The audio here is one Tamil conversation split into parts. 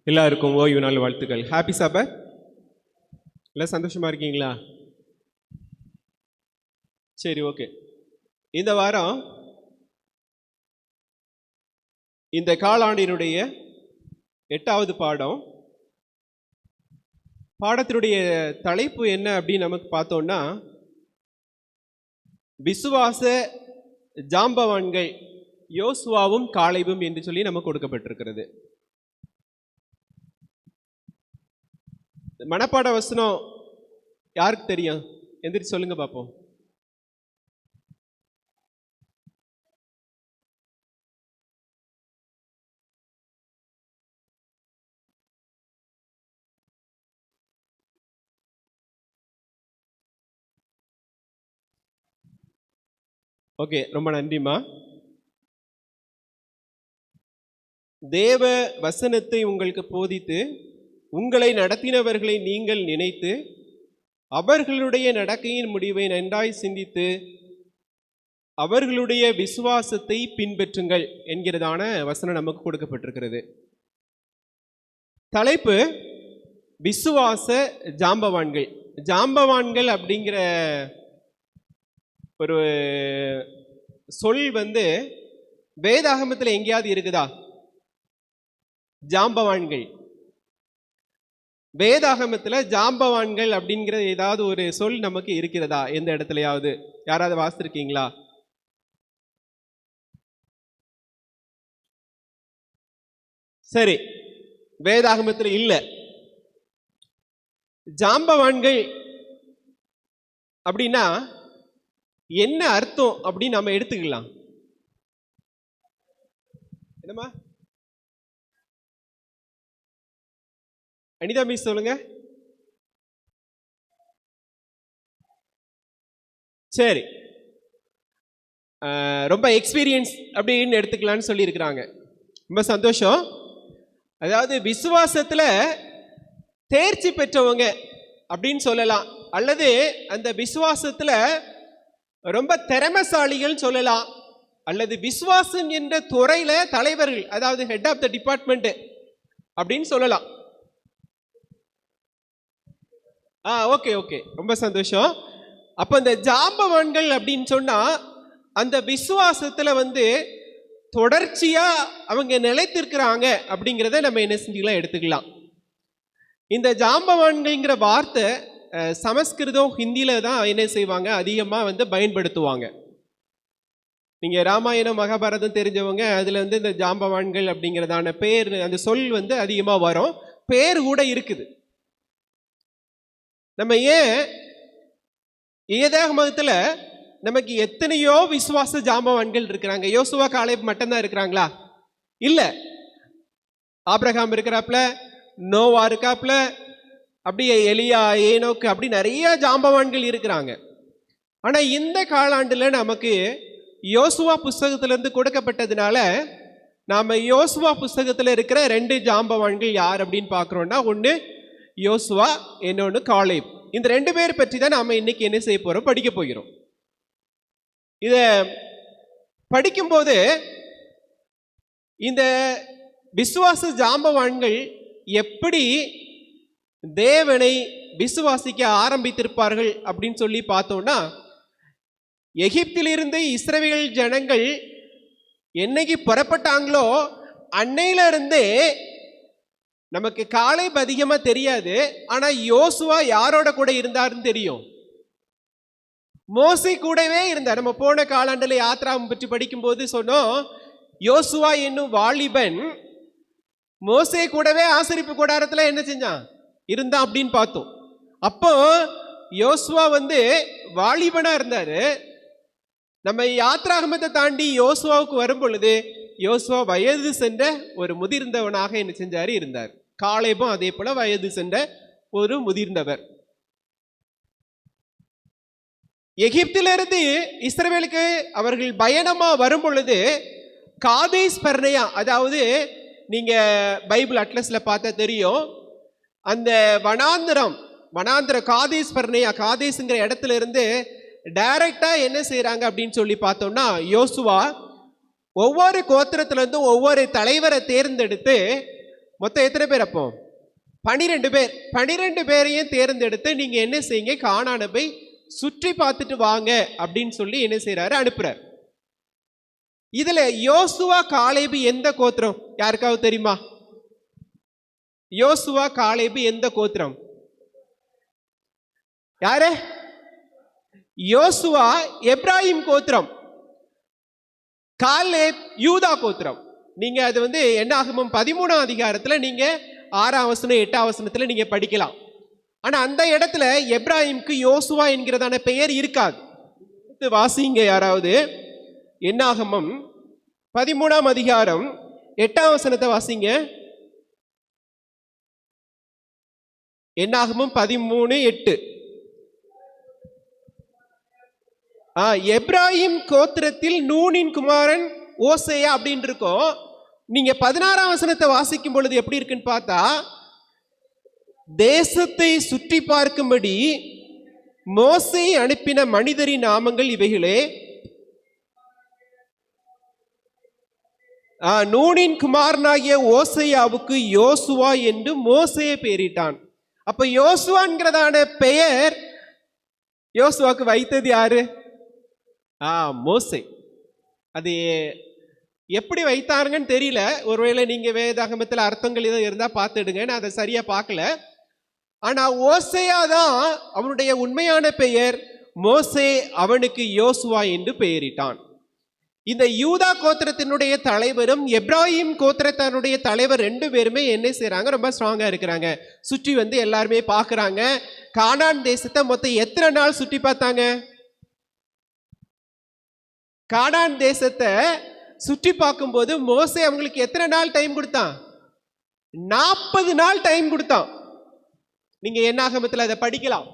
எல்லாருக்கும் ஓய்வு நாள் வாழ்த்துக்கள். ஹாப்பி சபத். எல்லாம் சந்தோஷமா இருக்கீங்களா? சரி, ஓகே. இந்த வாரம் இந்த காலாண்டினுடைய 8வது பாடத்தினுடைய தலைப்பு என்ன அப்படின்னு நமக்கு பார்த்தோம்னா, விசுவாச ஜாம்பவான்கள் யோசுவாவும் காலேபும் என்று சொல்லி நமக்கு கொடுக்கப்பட்டிருக்கிறது. மனப்பாட வசனம் யாருக்கு தெரியும்? எந்திரிச்சு சொல்லுங்க பார்ப்போம். ஓகே, ரொம்ப நன்றிம்மா. தேவ வசனத்தை உங்களுக்கு போதித்து உங்களை நடத்தினவர்களை நீங்கள் நினைத்து அவர்களுடைய நடக்கையின் முடிவை நன்றாய் சிந்தித்து அவர்களுடைய விசுவாசத்தை பின்பற்றுங்கள் என்கிறதான வசனம் நமக்கு கொடுக்கப்பட்டிருக்கிறது. தலைப்பு விசுவாச ஜாம்பவான்கள். ஜாம்பவான்கள் அப்படிங்கிற ஒரு சொல் வேதாகமத்தில் எங்கேயாவது இருக்குதா? ஜாம்பவான்கள் வேதாகமத்தில் ஜாம்பவான்கள் அப்படிங்கிற ஏதாவது ஒரு சொல் நமக்கு இருக்கிறதா? எந்த இடத்துலயாவது யாராவது வாசித்திருக்கீங்களா? சரி, வேதாகமத்தில் இல்லை. ஜாம்பவான்கள் அப்படின்னா என்ன அர்த்தம் அப்படின்னு நம்ம எடுத்துக்கலாம். என்னம்மா அனிதா மிஸ் சொல்லுங்க. சரி, ரொம்ப எக்ஸ்பீரியன்ஸ் அப்படின்னு எடுத்துக்கலான்னு சொல்லி இருக்கிறாங்க. ரொம்ப சந்தோஷம். அதாவது விசுவாசத்துல தேர்ச்சி பெற்றவங்க அப்படின்னு சொல்லலாம், அல்லது அந்த விசுவாசத்துல ரொம்ப திறமைசாலிகள் சொல்லலாம், அல்லது விசுவாசம் என்ற துறையில தலைவர்கள், அதாவது ஹெட் ஆஃப் த டிபார்ட்மெண்ட் அப்படின்னு சொல்லலாம். ஓகே ஓகே, ரொம்ப சந்தோஷம். அப்போ இந்த ஜாம்பவான்கள் அப்படின்னு சொன்னா அந்த விசுவாசத்துல தொடர்ச்சியா அவங்க நிலைத்திருக்கிறாங்க அப்படிங்கிறத நம்ம என்ன செஞ்சுக்கலாம், எடுத்துக்கலாம். இந்த ஜாம்பவான்கள்ங்கிற வார்த்தை சமஸ்கிருதம் ஹிந்தியில தான் என்ன செய்வாங்க, அதிகமா பயன்படுத்துவாங்க. நீங்க ராமாயணம் மகாபாரதம் தெரிஞ்சவங்க அதுல இந்த ஜாம்பவான்கள் அப்படிங்கிறதான பேர், அந்த சொல் அதிகமா வரும். பேர் கூட இருக்குது. நம்ம ஏன் வேதாகமத்துல நமக்கு எத்தனையோ விசுவாச ஜாம்பவான்கள் இருக்கிறாங்க. யோசுவா காலேப் மட்டும்தான் இருக்கிறாங்களா? இல்ல. ஆபிரகாம் இருக்கிறாப்ல, நோவா இருக்காப்ல, அப்படியே எலியா, ஏனோக்கு, அப்படி நிறைய ஜாம்பவான்கள் இருக்கிறாங்க. ஆனா இந்த காலாண்டுல நமக்கு யோசுவா புஸ்தகத்திலிருந்து கொடுக்கப்பட்டதுனால நாம யோசுவா புஸ்தகத்துல இருக்கிற 2 ஜாம்பவான்கள் யார் அப்படின்னு பாக்குறோம்னா, ஒண்ணு யோசுவா, இன்னொன்னு காலேப். இந்த 2 பேர் பற்றி தான் நாம இன்னைக்கு என்ன செய்ய போறோம், படிக்க போகிறோம். இத படிக்கும்போது இந்த விசுவாச ஜாம்பவான்கள் எப்படி தேவனை விசுவாசிக்க ஆரம்பித்திருப்பார்கள் அப்படின்னு சொல்லி பார்த்தோம்னா, எகிப்திலிருந்து இஸ்ரவேல் ஜனங்கள் என்னைக்கு புறப்பட்டாங்களோ அன்னையில இருந்தே நமக்கு காலேப் அதிகமா தெரியாது, ஆனா யோசுவா யாரோட கூட இருந்தாருன்னு தெரியும். மோசே கூடவே இருந்தார். நம்ம போன காலாண்டுல யாத்ராவை பற்றி படிக்கும்போது சொன்னோம், யோசுவா என்னும் வாலிபன் மோசே கூடவே ஆசரிப்பு கூடாரத்துல என்ன செஞ்சான், இருந்தான் அப்படின்னு பார்த்தோம். அப்போ யோசுவா வாலிபனா இருந்தாரு. நம்ம யாத்ராகமத்தை தாண்டி யோசுவாவுக்கு வரும் பொழுது யோசுவா வயது சென்ற ஒரு முதிர்ந்தவனாக என்ன செஞ்சாரு, இருந்தார். காலேபும் அதே போல வயது சென்ற ஒரு முதிர்ந்தவர். எகிப்திலிருந்து இஸ்ரவேலுக்கு அவர்கள் பயணமா வரும் பொழுது காதேஸ் பர்னேயா, அதாவது நீங்க பைபிள் அட்லஸ்ல பார்த்தா தெரியும், அந்த வனாந்திர காதேஸ் பர்னேயா, காதேஸ்ங்கிற இடத்துல இருந்து டைரக்டா என்ன செய்யறாங்க அப்படின்னு சொல்லி பார்த்தோம்னா, யோசுவா ஒவ்வொரு கோத்திரத்துல இருந்தும் ஒவ்வொரு தலைவரை தேர்ந்தெடுத்து மொத்தம் எத்தனை பேர் அப்போ? 12 பேர். 12 பேரையும் தேர்ந்தெடுத்து நீங்க என்ன செய்யுங்க, கானானை போய் சுற்றி பார்த்துட்டு வாங்க அப்படின்னு சொல்லி என்ன செய்யறாரு, அனுப்புறார். இதுல யோசுவா காலேபு எந்த கோத்திரம் யாருக்காவது தெரியுமா? யோசுவா காலேபு எந்த கோத்திரம்? யாரு? யோசுவா எப்ராஹிம் கோத்திரம், காலேப் யூதா கோத்திரம். நீங்க அது என்னாகமம் 13ஆம் அதிகாரத்துல நீங்க 6ஆம் வசனம் 8ஆம் வசனத்துல நீங்க படிக்கலாம். ஆனா அந்த இடத்துல எப்ராஹிம்க்கு யோசுவா என்கிறதான பெயர் இருக்காது. வாசிங்க யாராவது, என்னாகமம் 13ஆம் அதிகாரம் 8ஆம் வசனத்தை வாசிங்க. என்னாகமம் 13:8. எப்ராஹிம் கோத்திரத்தில் நூனின் குமாரன் ஓசேயா அப்படின்னு இருக்கும். நீங்க 16ஆம் வசனத்தை வாசிக்கும் பொழுது எப்படி இருக்குன்னு பார்த்தா, தேசத்தை சுற்றி பார்க்கும்படி மோசே அனுப்பின மனிதரின் நாமங்கள் இவைகளே. நூனின் குமாரனாகிய ஓசையாவுக்கு யோசுவா என்று மோசே பெயரிட்டான். அப்ப யோசுவான்கிறதான பெயர் யோசுவாக்கு வைத்தது யாரு? மோசே. அது எப்படி வைத்தாருங்கன்னு தெரியல. ஒருவேளை நீங்க வேதாகமத்தில் அர்த்தங்கள் ஏதோ இருந்தா பார்த்துடுங்க, நான் அதை சரியா பார்க்கல. ஆனா ஓசையா தான் அவனுடைய உண்மையான பெயர். மோசே அவனுக்கு யோசுவா என்று பெயரிட்டான். இந்த யூதா கோத்திரத்தினுடைய தலைவரும் எப்ராஹிம் கோத்திரத்தினுடைய தலைவர் 2 பேருமே என்ன செய்யறாங்க, ரொம்ப ஸ்ட்ராங்கா இருக்கிறாங்க. சுற்றி எல்லாருமே பார்க்கறாங்க. கானான் தேசத்தை மொத்தம் எத்தனை நாள் சுற்றி பார்த்தாங்க? கானான் தேசத்தை சுற்றி பார்க்கும்போது மோசே அவங்களுக்கு எத்தனை நாள் டைம் கொடுத்தான்? 40 நாள் டைம் கொடுத்தான். நீங்க என்னாகமத்தில் அதை படிக்கலாம்,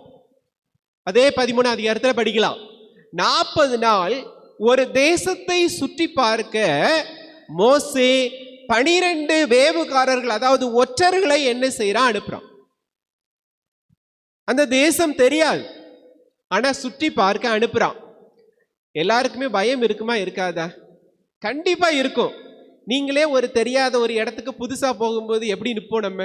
அதே 13ஆம் அதிகாரத்தில் படிக்கலாம். 40 நாள் ஒரு தேசத்தை சுற்றி பார்க்க மோசே 12 வேவுகாரர்கள், அதாவது ஒற்றர்களை என்ன செய்யறான், அனுப்புறான். அந்த தேசம் தெரியாது, ஆனா சுற்றி பார்க்க அனுப்புறான். எல்லாருக்குமே பயம் இருக்குமா இருக்காதா? கண்டிப்பா இருக்கும். நீங்களே ஒரு தெரியாத ஒரு இடத்துக்கு புதுசா போகும்போது எப்படி நிற்போம்? நம்ம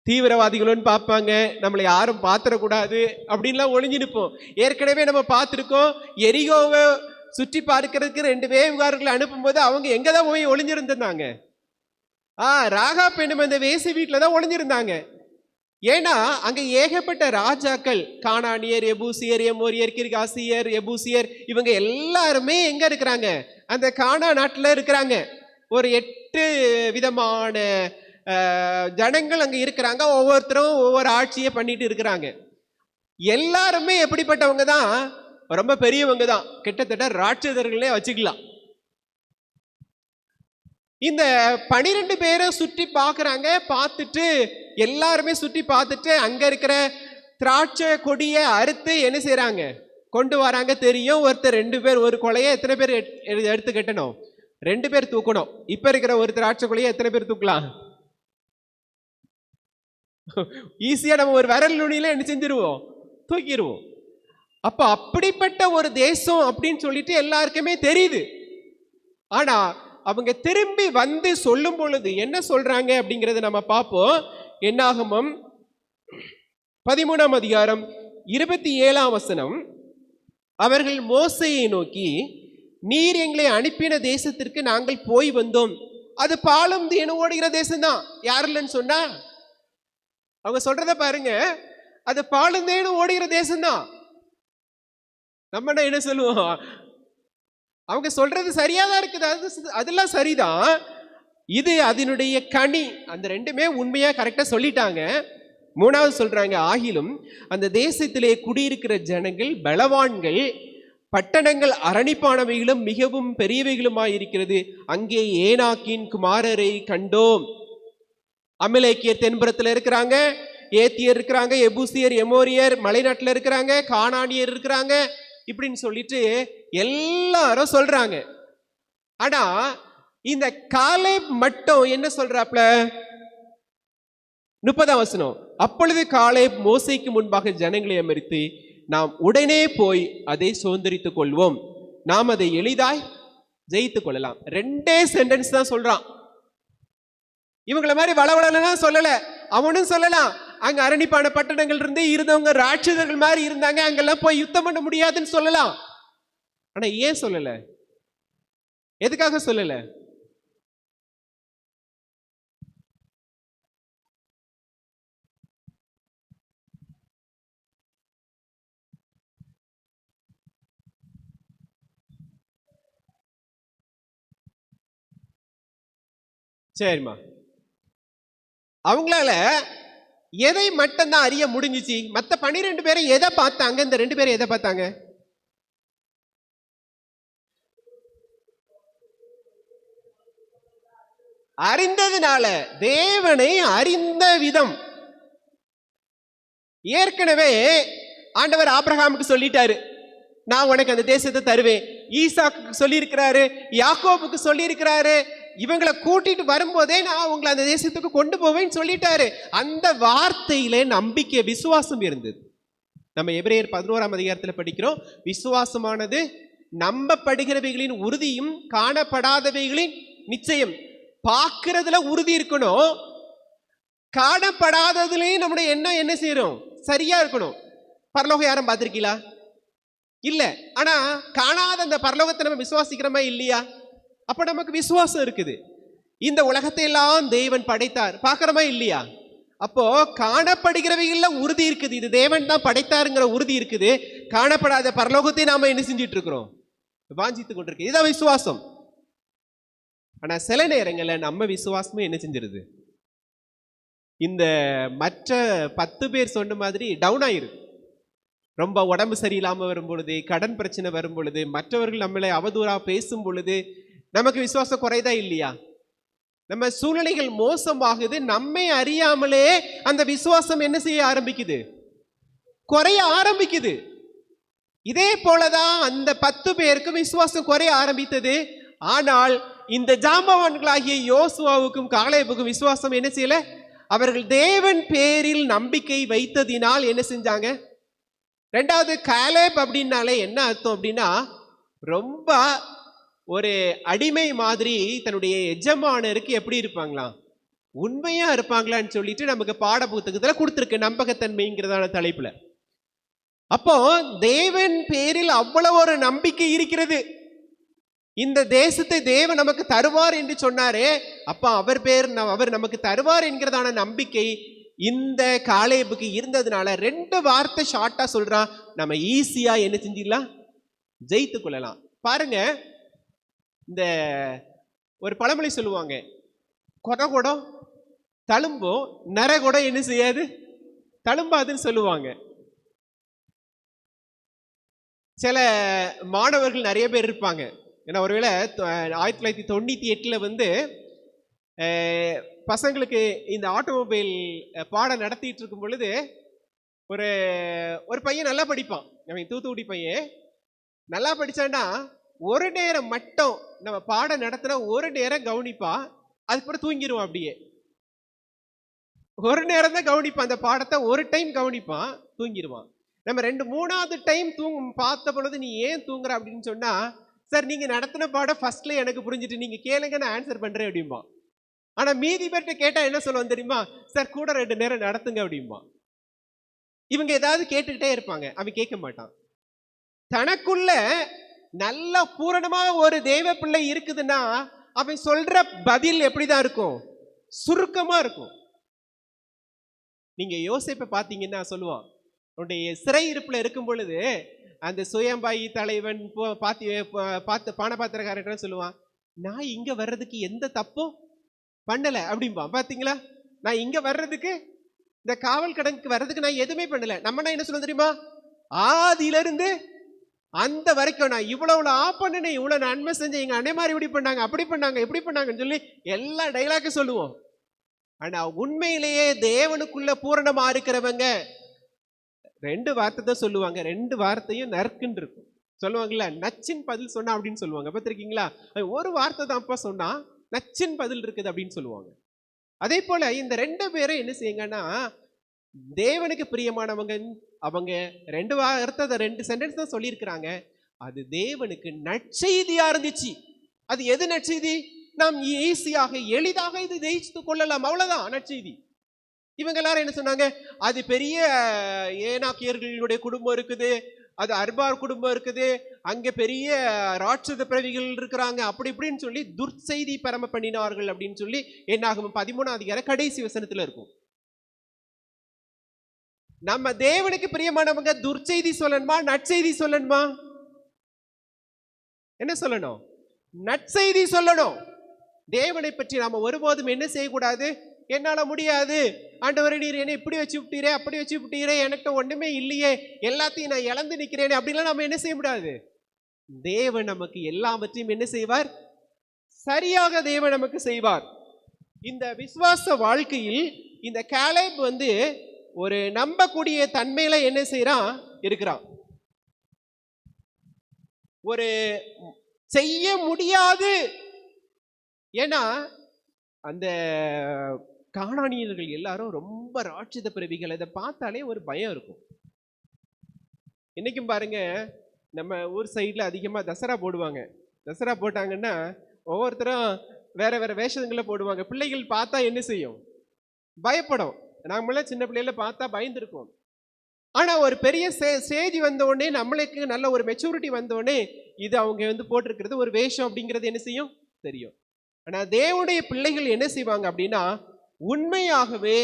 தீவிரவாதிகளோன்னு பார்ப்பாங்க, நம்மளை யாரும் பார்த்துடக்கூடாது அப்படின்லாம் ஒளிஞ்சு நிற்போம். ஏற்கனவே நம்ம பார்த்துருக்கோம், எரிகோவை சுற்றி பார்க்கறதுக்கு 2 வேவுகாரர்களை அனுப்பும்போது அவங்க எங்க தான் போய் ஒளிஞ்சிருந்தாங்க? ராகா பெண்ணும் அந்த வேசி வீட்டில் தான் ஒளிஞ்சிருந்தாங்க. ஏன்னா அங்க ஏகப்பட்ட ராஜாக்கள், கானானியர், எபூசியர், எமோரியர், கிர்காசியர், எபூசியர், இவங்க எல்லாருமே எங்க இருக்கிறாங்க? அந்த கானா நாட்டில் இருக்கிறாங்க. ஒரு 8 விதமான ஜனங்கள் அங்க இருக்கிறாங்க. ஒவ்வொருத்தரும் ஒவ்வொரு ஆட்சியை பண்ணிட்டு இருக்கிறாங்க. எல்லாருமே எப்படிப்பட்டவங்க தான்? ரொம்ப பெரியவங்க தான், கிட்டத்தட்ட ராட்சதர்களே வச்சுக்கலாம். இந்த 12 பேரை சுற்றி பார்க்குறாங்க. பார்த்துட்டு எல்லாருமே சுற்றி பார்த்துட்டு அங்க இருக்கிற திராட்சை கொடியை அறுத்து என்ன செய்யறாங்க, கொண்டு வராங்க. தெரியும், ஒருத்தர் 2 பேர் ஒரு கொலையை எத்தனை பேர் எடுத்து கட்டணும்? 2 பேர் தூக்கணும். இப்ப இருக்கிற ஒரு திராட்சை கொலையை எத்தனை பேர் தூக்கலாம்? ஈஸியா நம்ம ஒரு விரல் நுனியில என்ன செஞ்சிருவோம், தூக்கிடுவோம். அப்ப அப்படிப்பட்ட ஒரு தேசம் அப்படின்னு சொல்லிட்டு எல்லாருக்குமே தெரியுது. ஆனா அவங்க திரும்பி சொல்லும் பொழுது என்ன சொல்றாங்க அப்படிங்கறத நம்ம பார்ப்போம். என்னாகமம் 13ஆம் அதிகாரம் 27ஆம் வசனம். அவர்கள் மோசேயை நோக்கி, நீர் எங்களை அனுப்பின தேசத்திற்கு நாங்கள் போய் வந்தோம், அது பாலும் தேனும் ஓடுகிற தேசம்தான். யாருலன்னு சொன்னா, அவங்க சொல்றத பாருங்க, அது பாலும் தேனும் ஓடுகிற தேசம்தான். நம்ம என்ன சொல்லுவோம்? அவங்க சொல்றது சரியாதான் இருக்குது, அதெல்லாம் சரிதான். இது அதனுடைய கனி. அந்த 2மே உண்மையா கரெக்டா சொல்லிட்டாங்க. 3வது சொல்றாங்க, ஆகிலும் அந்த தேசத்திலே குடியிருக்கிற ஜனங்கள் பலவான்கள், பட்டணங்கள் அரணிப்பானவைகளும் மிகவும் பெரியவைகளுமாயிருக்கிறது. அங்கே ஏனாக்கின் குமாரரை கண்டோம். அமலேக்கியர் தென்புறத்தில் இருக்கிறாங்க, ஏத்தியர் இருக்கிறாங்க, எபூசியர், எமோரியர் மலைநாட்டில் இருக்கிறாங்க, கானானியர் இருக்கிறாங்க, இப்படின்னு சொல்லிட்டு எல்லாரும் சொல்றாங்க. ஆனா இந்த காலேப் மட்டும் என்ன சொல்றாப்ல? 30ஆம் வசனம். அப்பொழுது காலேப் மோசேக்கு முன்பாக ஜனங்களை அமர்த்தி, நாம் உடனே போய் அதை சுதந்திரித்துக் கொள்வோம், நாம் அதை எளிதாய் ஜெயித்துக் கொள்ளலாம். 2 சென்டென்ஸ் தான் சொல்றான். இவங்களை மாதிரி வளவளலாம் சொல்லல, அவனும் சொல்லலாம் அங்க அரணிப்பான பட்டணங்கள் இருந்து இருந்தவங்க ராட்சதர்கள் மாதிரி இருந்தாங்க, அங்கெல்லாம் போய் யுத்தம் பண்ண முடியாதுன்னு சொல்லலாம். ஆனா ஏன் சொல்லல? எதுக்காக சொல்லல? சரிம்மா, அவங்களால எதை மட்டும்தான் அறிய முடிஞ்சிச்சு? மத்த 12 பேரை எதை பார்த்தாங்க? இந்த 2 பேரை எதை பார்த்தாங்க? அறிந்ததுனால, தேவனை அறிந்த விதம். ஏற்கனவே ஆண்டவர் ஆபிரகாமுக்கு சொல்லிட்டாரு, நான் உனக்கு அந்த தேசத்தை தருவேன். ஈசாக்கு சொல்லி இருக்கிறாரு, யாக்கோபுக்கு சொல்லி இருக்கிறாரு, இவங்களை கூட்டிட்டு வரும்போதே நான் உங்களை அந்த தேசத்துக்கு கொண்டு போவேன்னு சொல்லிட்டாரு. அந்த வார்த்தையில நம்பிக்கை, விசுவாசம் இருந்தது. நம்ம எபிரேயர் 11ஆம் அதிகாரத்தில் படிக்கிறோம், விசுவாசமானது நம்பப்படுகிறவைகளின் உறுதியும் காணப்படாதவைகளின் நிச்சயம். பார்க்கறதுல உறுதி இருக்கணும், காணப்படாததுலயும் நம்முடைய எண்ணம் என்ன செய்யணும்? சரியா இருக்கணும். பரலோகம் யாரும் பார்த்திருக்கீங்களா? இல்ல. ஆனா காணாத அந்த பரலோகத்தை நம்ம விசுவாசிக்கிறோமா இல்லையா? அப்ப நமக்கு விசுவாசம் இருக்குது. இந்த உலகத்தை எல்லாம் தேவன் படைத்தார், பார்க்கிறோமா இல்லையா? அப்போ காணப்படுகிறவைகள்ல உறுதி இருக்குது, இது தேவன் தான் படைத்தாருங்கிற உறுதி இருக்குது. காணப்படாத பரலோகத்தை நாம என்ன செஞ்சிட்டு இருக்கிறோம்? வாஞ்சித்து கொண்டிருக்கு. இதான் விசுவாசம். ஆனா சில நேரங்கள்ல நம்ம விசுவாசமே என்ன செஞ்சிருது? இந்த மற்ற 10 பேர் சொன்ன மாதிரி டவுன் ஆயிருக்கு. ரொம்ப உடம்பு சரியில்லாம வரும் பொழுது, கடன் பிரச்சனை வரும் பொழுது, மற்றவர்கள் நம்மளை அவதூறா பேசும் பொழுது நமக்கு விசுவாசம் குறைதா இல்லையா? நம்ம சூழ்நிலைகள் மோசமாகுது, நம்மை அறியாமலே அந்த விசுவாசம் என்ன செய்ய ஆரம்பிக்குது? குறைய ஆரம்பிக்குது. இதே போலதான் அந்த 10 பேருக்கு விசுவாசம் குறைய ஆரம்பித்தது. ஆனால் இந்த ஜாம்பவான்களாகிய யோசுவாவுக்கும் காலேபுக்கும் விசுவாசம் என்ன செய்யல? அவர்கள் தேவன் பேரில் நம்பிக்கை வைத்ததினால் என்ன செஞ்சாங்க? ரெண்டாவது, காலேப் அப்படின்னாலே என்ன அர்த்தம் அப்படின்னா, ரொம்ப ஒரு அடிமை மாதிரி தன்னுடைய எஜமானருக்கு எப்படி இருப்பாங்களாம்? உண்மையா இருப்பாங்களான்னு சொல்லிட்டு நமக்கு பாட புத்தகத்துல கொடுத்துருக்கு, நம்பகத்தன்மைங்கிறதான தலைப்புல. அப்போ தேவன் பேரில் அவ்வளவு ஒரு நம்பிக்கை இருக்கிறது. இந்த தேசத்தை தேவன் நமக்கு தருவார் என்று சொன்னாரே, அப்ப அவர் நமக்கு தருவார் என்கிறதான நம்பிக்கை இந்த காலேபுக்கு இருந்ததுனால 2 வார்த்தை ஷார்ட்டா சொல்றான், நம்ம ஈஸியா என்ன செஞ்சிடலாம்? ஜெயித்து கொள்ளலாம். பாருங்க, இந்த ஒரு பழமொழி சொல்லுவாங்க, கொடகொடம் தழும்போ நரகொடம் என்ன செய்யாது? தழும்பாதுன்னு சொல்லுவாங்க. சில மாணவர்கள் நிறைய பேர் இருப்பாங்க. ஏன்னா ஒருவேளை 1998 வந்து பசங்களுக்கு இந்த ஆட்டோமொபைல் பாடம் நடத்திட்டு இருக்கும் பொழுது ஒரு பையன் நல்லா படிப்பான். அவன் தூத்துக்குடி பையன் நல்லா படிச்சான்னா ஒரு நேரம் மட்டும் நம்ம பாடம் நடத்தின ஒரு நேரம் கவனிப்பான், அதுக்கப்புறம் தூங்கிடுவான். அப்படியே ஒரு நேரம் தான் கவனிப்பான், அந்த பாடத்தை ஒரு டைம் கவனிப்பான், தூங்கிடுவான். நம்ம 2-3வது டைம் பார்த்த பொழுது நீ ஏன் தூங்குற அப்படின்னு சொன்னா, சார் நீங்க நடத்தின பாடம் ஃபர்ஸ்ட்ல எனக்கு புரிஞ்சுட்டு, நீங்க கேளுங்க நான் ஆன்சர் பண்றேன் அப்படிம்பா. ஆனா மீதி பேர்கிட்ட கேட்டா என்ன சொல்லுவான் தெரியுமா? சார் கூட 2 நேரம் நடத்துங்க அப்படிம்பா. இவங்க ஏதாவது கேட்டுக்கிட்டே இருப்பாங்க, அவன் கேட்க மாட்டான். தனக்குள்ள நல்ல பூரணமா ஒரு தேவ பிள்ளை இருக்குதுன்னா அவன் சொல்ற பதில் எப்படிதான் இருக்கும்? சுருக்கமா இருக்கும். நீங்க யோசிப்பை பார்த்தீங்கன்னா சொல்லுவான், உன்னுடைய சிறை இருப்புல இருக்கும் பொழுது அந்த சுயம்பாயி தலைவன் பார்த்து பானபாத்திரக்காரன் சொல்லுவான், நான் இங்க வர்றதுக்கு எந்த தப்பும் பண்ணல அப்படிம்பா. பாத்தீங்களா, நான் இங்க வர்றதுக்கு, இந்த காவல் கடனுக்கு வர்றதுக்கு நான் எதுவுமே பண்ணல. நம்ம என்ன சொல்ல தெரியுமா? ஆதியில இருந்து அந்த வரைக்கும் நான் இவ்வளவு பண்ணேன், இவ்வளவு நன்மை செஞ்சேன், எங்க அண்ணன் மாதிரி இப்படி பண்ணாங்க, அப்படி பண்ணாங்க, இப்படி பண்ணாங்கன்னு சொல்லி எல்லா டைலாக்கும் சொல்லுவோம். ஆனா உண்மையிலேயே தேவனுக்குள்ள பூரணமா இருக்கிறவங்க 2 வார்த்தை தான் சொல்லுவாங்க. 2 வார்த்தையும் நறுக்குன்னு இருக்கும். சொல்லுவாங்கல்ல, நச்சின் பதில் சொன்னா அப்படின்னு சொல்லுவாங்க. பார்த்திருக்கீங்களா? ஒரு வார்த்தை தான் அப்பா சொன்னா நச்சின் பதில் இருக்குது அப்படின்னு சொல்லுவாங்க. அதே போல இந்த 2 பேரும் என்ன செய்யுங்கன்னா, தேவனுக்கு பிரியமானவங்க. அவங்க 2 வார்த்தை 2 சென்டென்ஸ் தான் சொல்லியிருக்கிறாங்க. அது தேவனுக்கு நற்செய்தியா இருந்துச்சு. அது எது நற்செய்தி? நாம் ஈஸியாக எளிதாக இது ஜெயித்து கொள்ளலாம். அவ்வளவுதான் நற்செய்தி. இவங்க எல்லாரும் என்ன சொன்னாங்க, அது பெரிய ஏனாக்கியர்களுடைய குடும்பம் இருக்குது, அது அர்பார் குடும்பம் இருக்குது, அங்க பெரிய ராட்சத பிறவிகள் இருக்கிறாங்க, அப்படி இப்படின்னு சொல்லி துர்ச்செய்தி பரம பண்ணினார்கள் அப்படின்னு சொல்லி என்னாகும் 13ஆம் அதிகாரம் கடைசி வசனத்துல இருக்கும். நம்ம தேவனுக்கு பிரியமானவங்க துர்ச்செய்தி சொல்லணுமா நற்செய்தி சொல்லணுமா? என்ன சொல்லணும்? நற்செய்தி சொல்லணும். தேவனை பற்றி நாம ஒருபோதும் என்ன செய்யக்கூடாது, என்னால முடியாது ஆண்டவரே நீர் என்ன இப்படி வச்சு விட்டீரே அப்படி வச்சு விட்டீரே, எனக்கு ஒண்ணுமே இல்லையே, எல்லாத்தையும் நான் இழந்து நிக்கிறேனே, அப்படிலாம் நம்ம என்ன செய்ய முடியாது. தேவன் நமக்கு எல்லாவற்றையும் என்ன செய்வார், சரியாக தேவன் நமக்கு செய்வார். இந்த விசுவாச வாழ்க்கையில் இந்த காலேப் ஒரு நம்பக்கூடிய தன்மையில என்ன செய்யறான் இருக்கிறான். ஒரு செய்ய முடியாது, ஏன்னா அந்த கானானியர்கள் எல்லாரும் ரொம்ப ராட்சத பிறவிகள், அதை பார்த்தாலே ஒரு பயம் இருக்கும். இன்னைக்கும் பாருங்க, நம்ம ஊர் சைட்ல அதிகமா தசரா போடுவாங்க. தசரா போட்டாங்கன்னா ஒவ்வொருத்தரும் வேற வேற வேஷங்களை போடுவாங்க. பிள்ளைகள் பார்த்தா என்ன செய்யும், பயப்படும். நாமெல்லாம் சின்ன பிள்ளைல பார்த்தா பயந்துருக்கோம். ஆனா ஒரு பெரிய ஸ்டேஜ் வந்த உடனே, நம்மளுக்கு நல்ல ஒரு மெச்சூரிட்டி வந்த உடனே, இது அவங்க போட்டிருக்கிறது ஒரு வேஷம் அப்படிங்கிறது என்ன செய்யும் தெரியும். ஆனா தேவனுடைய பிள்ளைகள் என்ன செய்வாங்க அப்படின்னா, உண்மையாகவே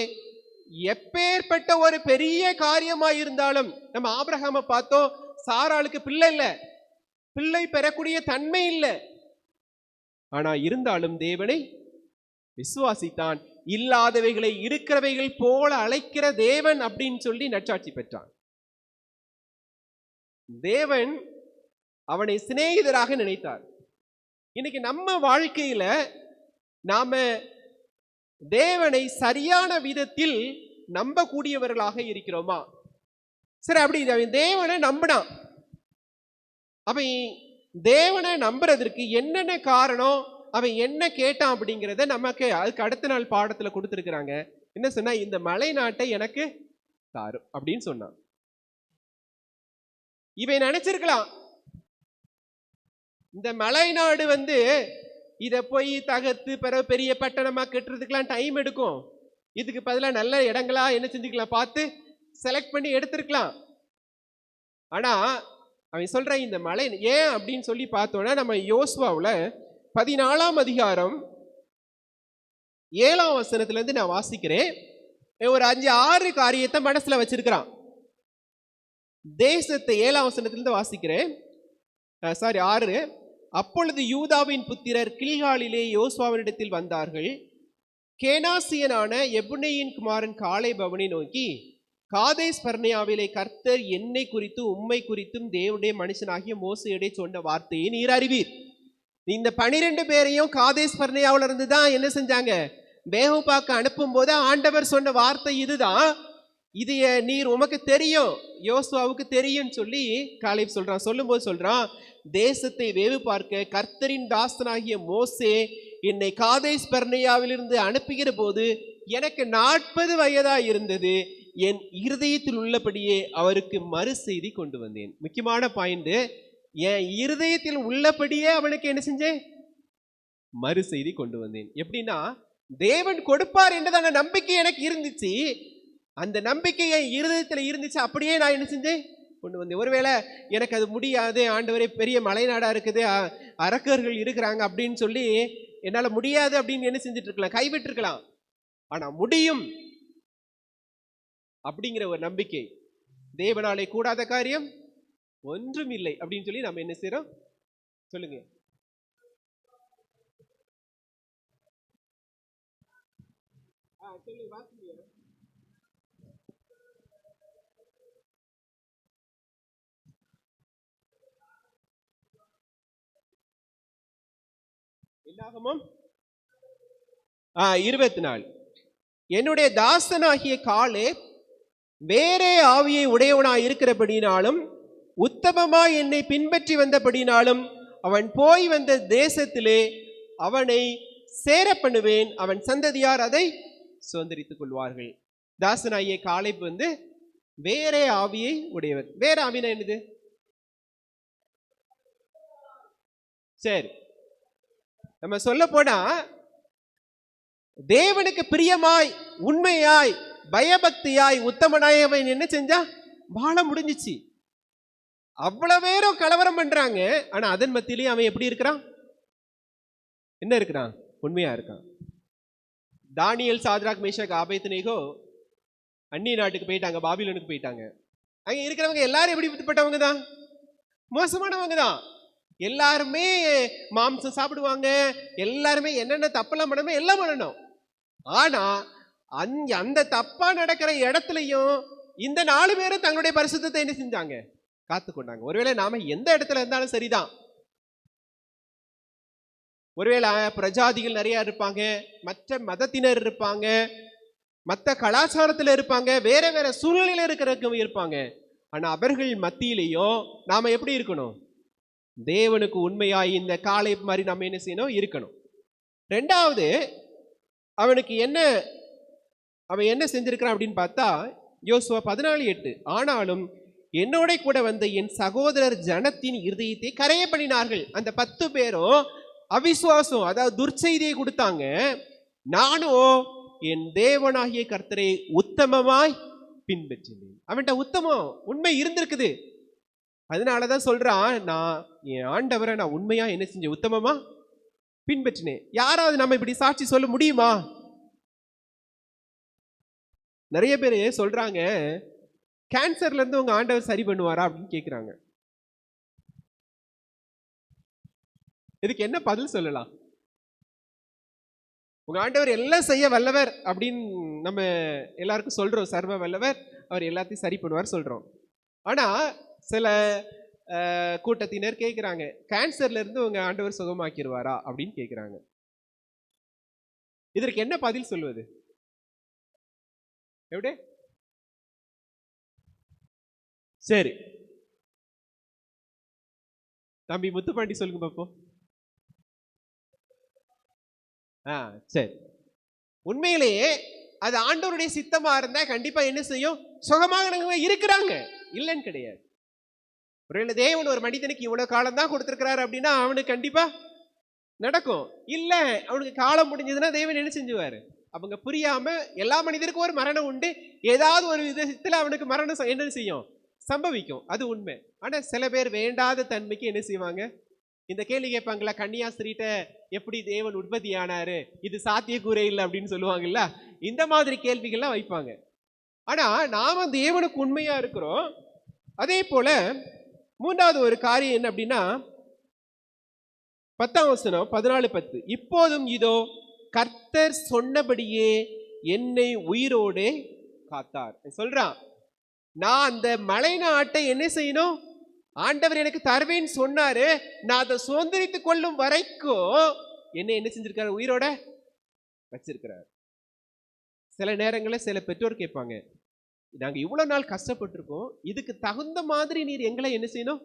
எப்பேற்பட்ட ஒரு பெரிய காரியமா இருந்தாலும், நம்ம ஆபிரகாமை பார்த்தோம், சாராளுக்கு பிள்ளை இல்லை, பிள்ளை பெறக்கூடிய தன்மை இல்லை, ஆனா இருந்தாலும் தேவனை விசுவாசித்தான். இல்லாதவைகளை இருக்கிறவைகள் போல அழைக்கிற தேவன் அப்படின்னு சொல்லி நற்சாட்சி பெற்றான். தேவன் அவனை சிநேகிதராக நினைத்தார். இன்னைக்கு நம்ம வாழ்க்கையில நாம தேவனை சரியான விதத்தில் நம்பக்கூடியவர்களாக இருக்கிறோமா? சரி, அப்படி அவன் தேவனை நம்பினான். அவன் தேவனை நம்புறதற்கு என்னென்ன காரணம், அவன் என்ன கேட்டான் அப்படிங்கிறத நமக்கு அதுக்கு அடுத்த நாள் பாடத்துல கொடுத்துருக்குறாங்க. என்ன சொன்னா, இந்த மலை நாட்டை எனக்கு தாரும் அப்படின்னு சொன்னான். இவன் நினைச்சிருக்கலாம், இந்த மலை நாடு இத போய் தகர்த்து பிறகு பெரிய பட்டணமா கட்டுறதுக்கெல்லாம் டைம் எடுக்கும், இதுக்கு பதிலாக நல்ல இடங்களா என்ன செஞ்சுக்கலாம் பார்த்து செலக்ட் பண்ணி எடுத்திருக்கலாம். ஆனா அவன் சொல்றான், இந்த மலை ஏன் அப்படின்னு சொல்லி பார்த்தோன்னா, நம்ம யோசுவாவுல 14ஆம் அதிகாரம் 7ஆம் வசனத்துல இருந்து நான் வாசிக்கிறேன். ஒரு 5-6 காரியத்தை மனசுல வச்சிருக்கிறான். தேசத்தை 7ஆம் வசனத்திலிருந்து வாசிக்கிறேன். 6. அப்பொழுது யூதாவின் புத்திரர் கில்காலிலே யோசுவாவினிடத்தில் வந்தார்கள். கேனாசியனான எபுனேயின் குமாரன் காலேப் அவனை நோக்கி, காதேஸ் பர்னேயாவிலே கர்த்தர் என்னை குறித்து உம்மை குறித்தும் தேவனுடைய மனுஷனாகிய மோசேயிடையே சொன்ன வார்த்தையை நீர் அறிவீர். இந்த 12 பேரையும் காதேஸ் பர்னேயாவில இருந்து தான் என்ன செஞ்சாங்க, வேவு பார்க்க அனுப்பும் போது ஆண்டவர் சொன்ன வார்த்தை இதுதான், இது நீர் உமக்கு தெரியும், யோசுவாவுக்கு தெரியும் சொல்லி காலேப் சொல்றான். சொல்லும்போது சொல்றான், தேசத்தை வேவு பார்க்க கர்த்தரின் தாசனாகிய மோசே என்னை காதேஸ் பர்னேயாவிலிருந்து அனுப்புகிற போது எனக்கு 40 வயதா இருந்தது. என் இருதயத்தில் உள்ளபடியே அவருக்கு மறு செய்தி கொண்டு வந்தேன். முக்கியமான பாயிண்ட், என் இருதயத்தில் உள்ளபடியே அவனுக்கு என்ன செஞ்சேன், மறு செய்தி கொண்டு வந்தேன். எப்படின்னா, தேவன் கொடுப்பார் என்றதான நம்பிக்கை எனக்கு இருந்துச்சு, அந்த நம்பிக்கை என் இருதயத்தில் இருந்துச்சு, அப்படியே நான் என்ன செஞ்சேன் கொண்டு வந்தேன். ஒருவேளை எனக்கு அது முடியாது, ஆண்டவரே பெரிய மலைநாடா இருக்குது, அரக்கர்கள் இருக்கிறாங்க அப்படின்னு சொல்லி என்னால முடியாது அப்படின்னு என்ன செஞ்சுட்டு இருக்கலாம், கைவிட்டு இருக்கலாம். ஆனா முடியும் அப்படிங்கிற ஒரு நம்பிக்கை, தேவனாலே கூடாத காரியம் ஒன்றும் இல்லை அப்படின்னு சொல்லி நம்ம என்ன செய்யறோம் சொல்லுங்க. என்னாகமம் 24. என்னுடைய தாசனாகிய காலேப் வேறே ஆவியை உடையவனாய் இருக்கிறபடினாலும் உத்தமமாய் என்னை பின்பற்றி வந்தபடினாலும் அவன் போய் வந்த தேசத்திலே அவனை சேர பண்ணுவேன், அவன் சந்ததியார் அதை சுதந்திரித்துக் கொள்வார்கள். தாசனாகிய காலேப் வேறே ஆவியை உடையவர். வேற ஆவினா என்னது? சரி, நம்ம சொல்ல போனா தேவனுக்கு பிரியமாய், உண்மையாய், பயபக்தியாய், உத்தமனாய் அவன் என்ன செஞ்சா வாழ முடிஞ்சிச்சு. அவ்வளவு பேரும் கலவரம் பண்றாங்க, ஆனா அதன் மத்தியிலேயே அவன் எப்படி இருக்கிறான்? என்ன இருக்கிறான்? உண்மையா இருக்கான். தானியல், சாத்ராக், மேஷாக், ஆபேத்நேகோ அந்நிய நாட்டுக்கு போயிட்டாங்க, பாபிலோனுக்கு போயிட்டாங்க. அங்க இருக்கிறவங்க எல்லாரும் எப்படிப்பட்டவங்க தான்? மோசமானவங்க தான். எல்லாருமே மாம்சம் சாப்பிடுவாங்க, எல்லாருமே என்னென்ன தப்பெல்லாம் பண்ணணுமோ எல்லாம் பண்ணணும். ஆனா அந்த தப்பா நடக்கிற இடத்துலயும் இந்த 4 பேரும் தங்களுடைய பரிசுத்தத்தை என்ன செஞ்சாங்க? காத்து கொண்டாங்க. ஒருவேளை நாம எந்த இடத்துல இருந்தாலும் சரிதான். ஒருவேளை பிரஜாதிகள் நிறைய இருப்பாங்க, மற்ற மதத்தினர் இருப்பாங்க, மற்ற கலாச்சாரத்துல இருப்பாங்க, வேற வேற சூழ்நிலையில இருக்கிறவங்க இருப்பாங்க. ஆனா அவர்கள் மத்தியிலையும் நாம எப்படி இருக்கணும்? தேவனுக்கு உண்மையாய் இந்த காலை மாதிரி நம்ம என்ன செய்யணும்? இருக்கணும். ரெண்டாவது, அவன் என்ன செஞ்சிருக்கிறான் அப்படின்னு பார்த்தா, யோசுவா 14:8, ஆனாலும் என்னோட கூட வந்த என் சகோதரர் ஜனத்தின் இருதயத்தை கரைய பண்ணினார்கள். அந்த 10 பேரும் அவிசுவாசம், அதாவது துர்ச்செய்தியை கொடுத்தாங்க. நானும் என் தேவனாகிய கர்த்தரை உத்தமமாய் பின்பற்றினேன். அவன்கிட்ட உத்தமம், உண்மை இருந்திருக்குது. அதனாலதான் சொல்றான், நான் என் ஆண்டவரை நான் உண்மையா என்ன செஞ்சேன்? உத்தமமா பின்பற்றினேன். யாராவது நம்ம இப்படி சாட்சி சொல்ல முடியுமா? நிறைய பேர் சொல்றாங்க, கேன்சர்ல இருந்து உங்க ஆண்டவர் சரி பண்ணுவாரா அப்படின்னு கேட்கிறாங்க. இதுக்கு என்ன பதில் சொல்லலாம்? உங்க ஆண்டவர் எல்லாம் செய்ய வல்லவர் அப்படின்னு நம்ம எல்லாருக்கும் சொல்றோம். சர்வ வல்லவர், அவர் எல்லாத்தையும் சரி பண்ணுவார் சொல்றோம். ஆனா சில கூட்டத்தினர் கேட்கிறாங்க, கேன்சர்ல இருந்து உங்க ஆண்டவர் சுகமாக்கிடுவாரா அப்படின்னு கேட்கிறாங்க. இதற்கு என்ன பதில் சொல்வது? எப்படி? சரி, தம்பி முத்துப்பாண்டி சொல்லுங்க பாப்போம். சரி, உண்மையிலேயே அது ஆண்டவருடைய சித்தமா இருந்தா கண்டிப்பா என்ன செய்யும்? சுகமாக இருக்கிறாங்க, இல்லைன்னு கிடையாது. ஒருவேளை தேவன் ஒரு மனிதனுக்கு இவ்வளவு காலம் தான் கொடுத்திருக்கிறாரு அப்படின்னா அவனுக்கு கண்டிப்பா நடக்கும். இல்ல அவனுக்கு காலம் முடிஞ்சதுன்னா தேவன் என்ன செஞ்சுவாரு? அவங்க புரியாம, எல்லா மனிதருக்கும் ஒரு மரணம் உண்டு, ஏதாவது ஒரு விதத்துல அவனுக்கு மரணம் என்ன செய்யும்? சம்பவிக்கும், அது உண்மை. ஆனா சில பேர் வேண்டாத தன்மைக்கு என்ன செய்வாங்க? இந்த கேள்வி கேட்பாங்களா, கன்னியாஸ்திரிட்ட எப்படி தேவன் உற்பத்தி ஆனாரு, இது சாத்தியக்கூறே இல்லை அப்படின்னு சொல்லுவாங்கல்ல, இந்த மாதிரி கேள்விகள்லாம் வைப்பாங்க. ஆனா நாம தேவனுக்கு உண்மையா இருக்கிறோம். அதே போல மூன்றாவது ஒரு காரியம் என்ன அப்படின்னா, 10ஆம் வசனம் 14:10, இப்போதும் இதோ கர்த்தர் சொன்னபடியே என்னை உயிரோடு காத்தார். சொல்றான், நான் அந்த மலை நாட்டை என்ன செய்யணும்? ஆண்டவர் எனக்கு தருவேன்னு சொன்னாரு, நான் அதை சுதந்திரித்துக் கொள்ளும் வரைக்கும் என்ன செஞ்சிருக்காரு? உயிரோட வச்சிருக்கிறார். சில நேரங்களில் சில பெற்றோர் கேட்பாங்க, நாங்க இவ்வளவு நாள் கஷ்டப்பட்டிருக்கோம், இதுக்கு தகுந்த மாதிரி நீர் எங்களை என்ன செய்யணும்?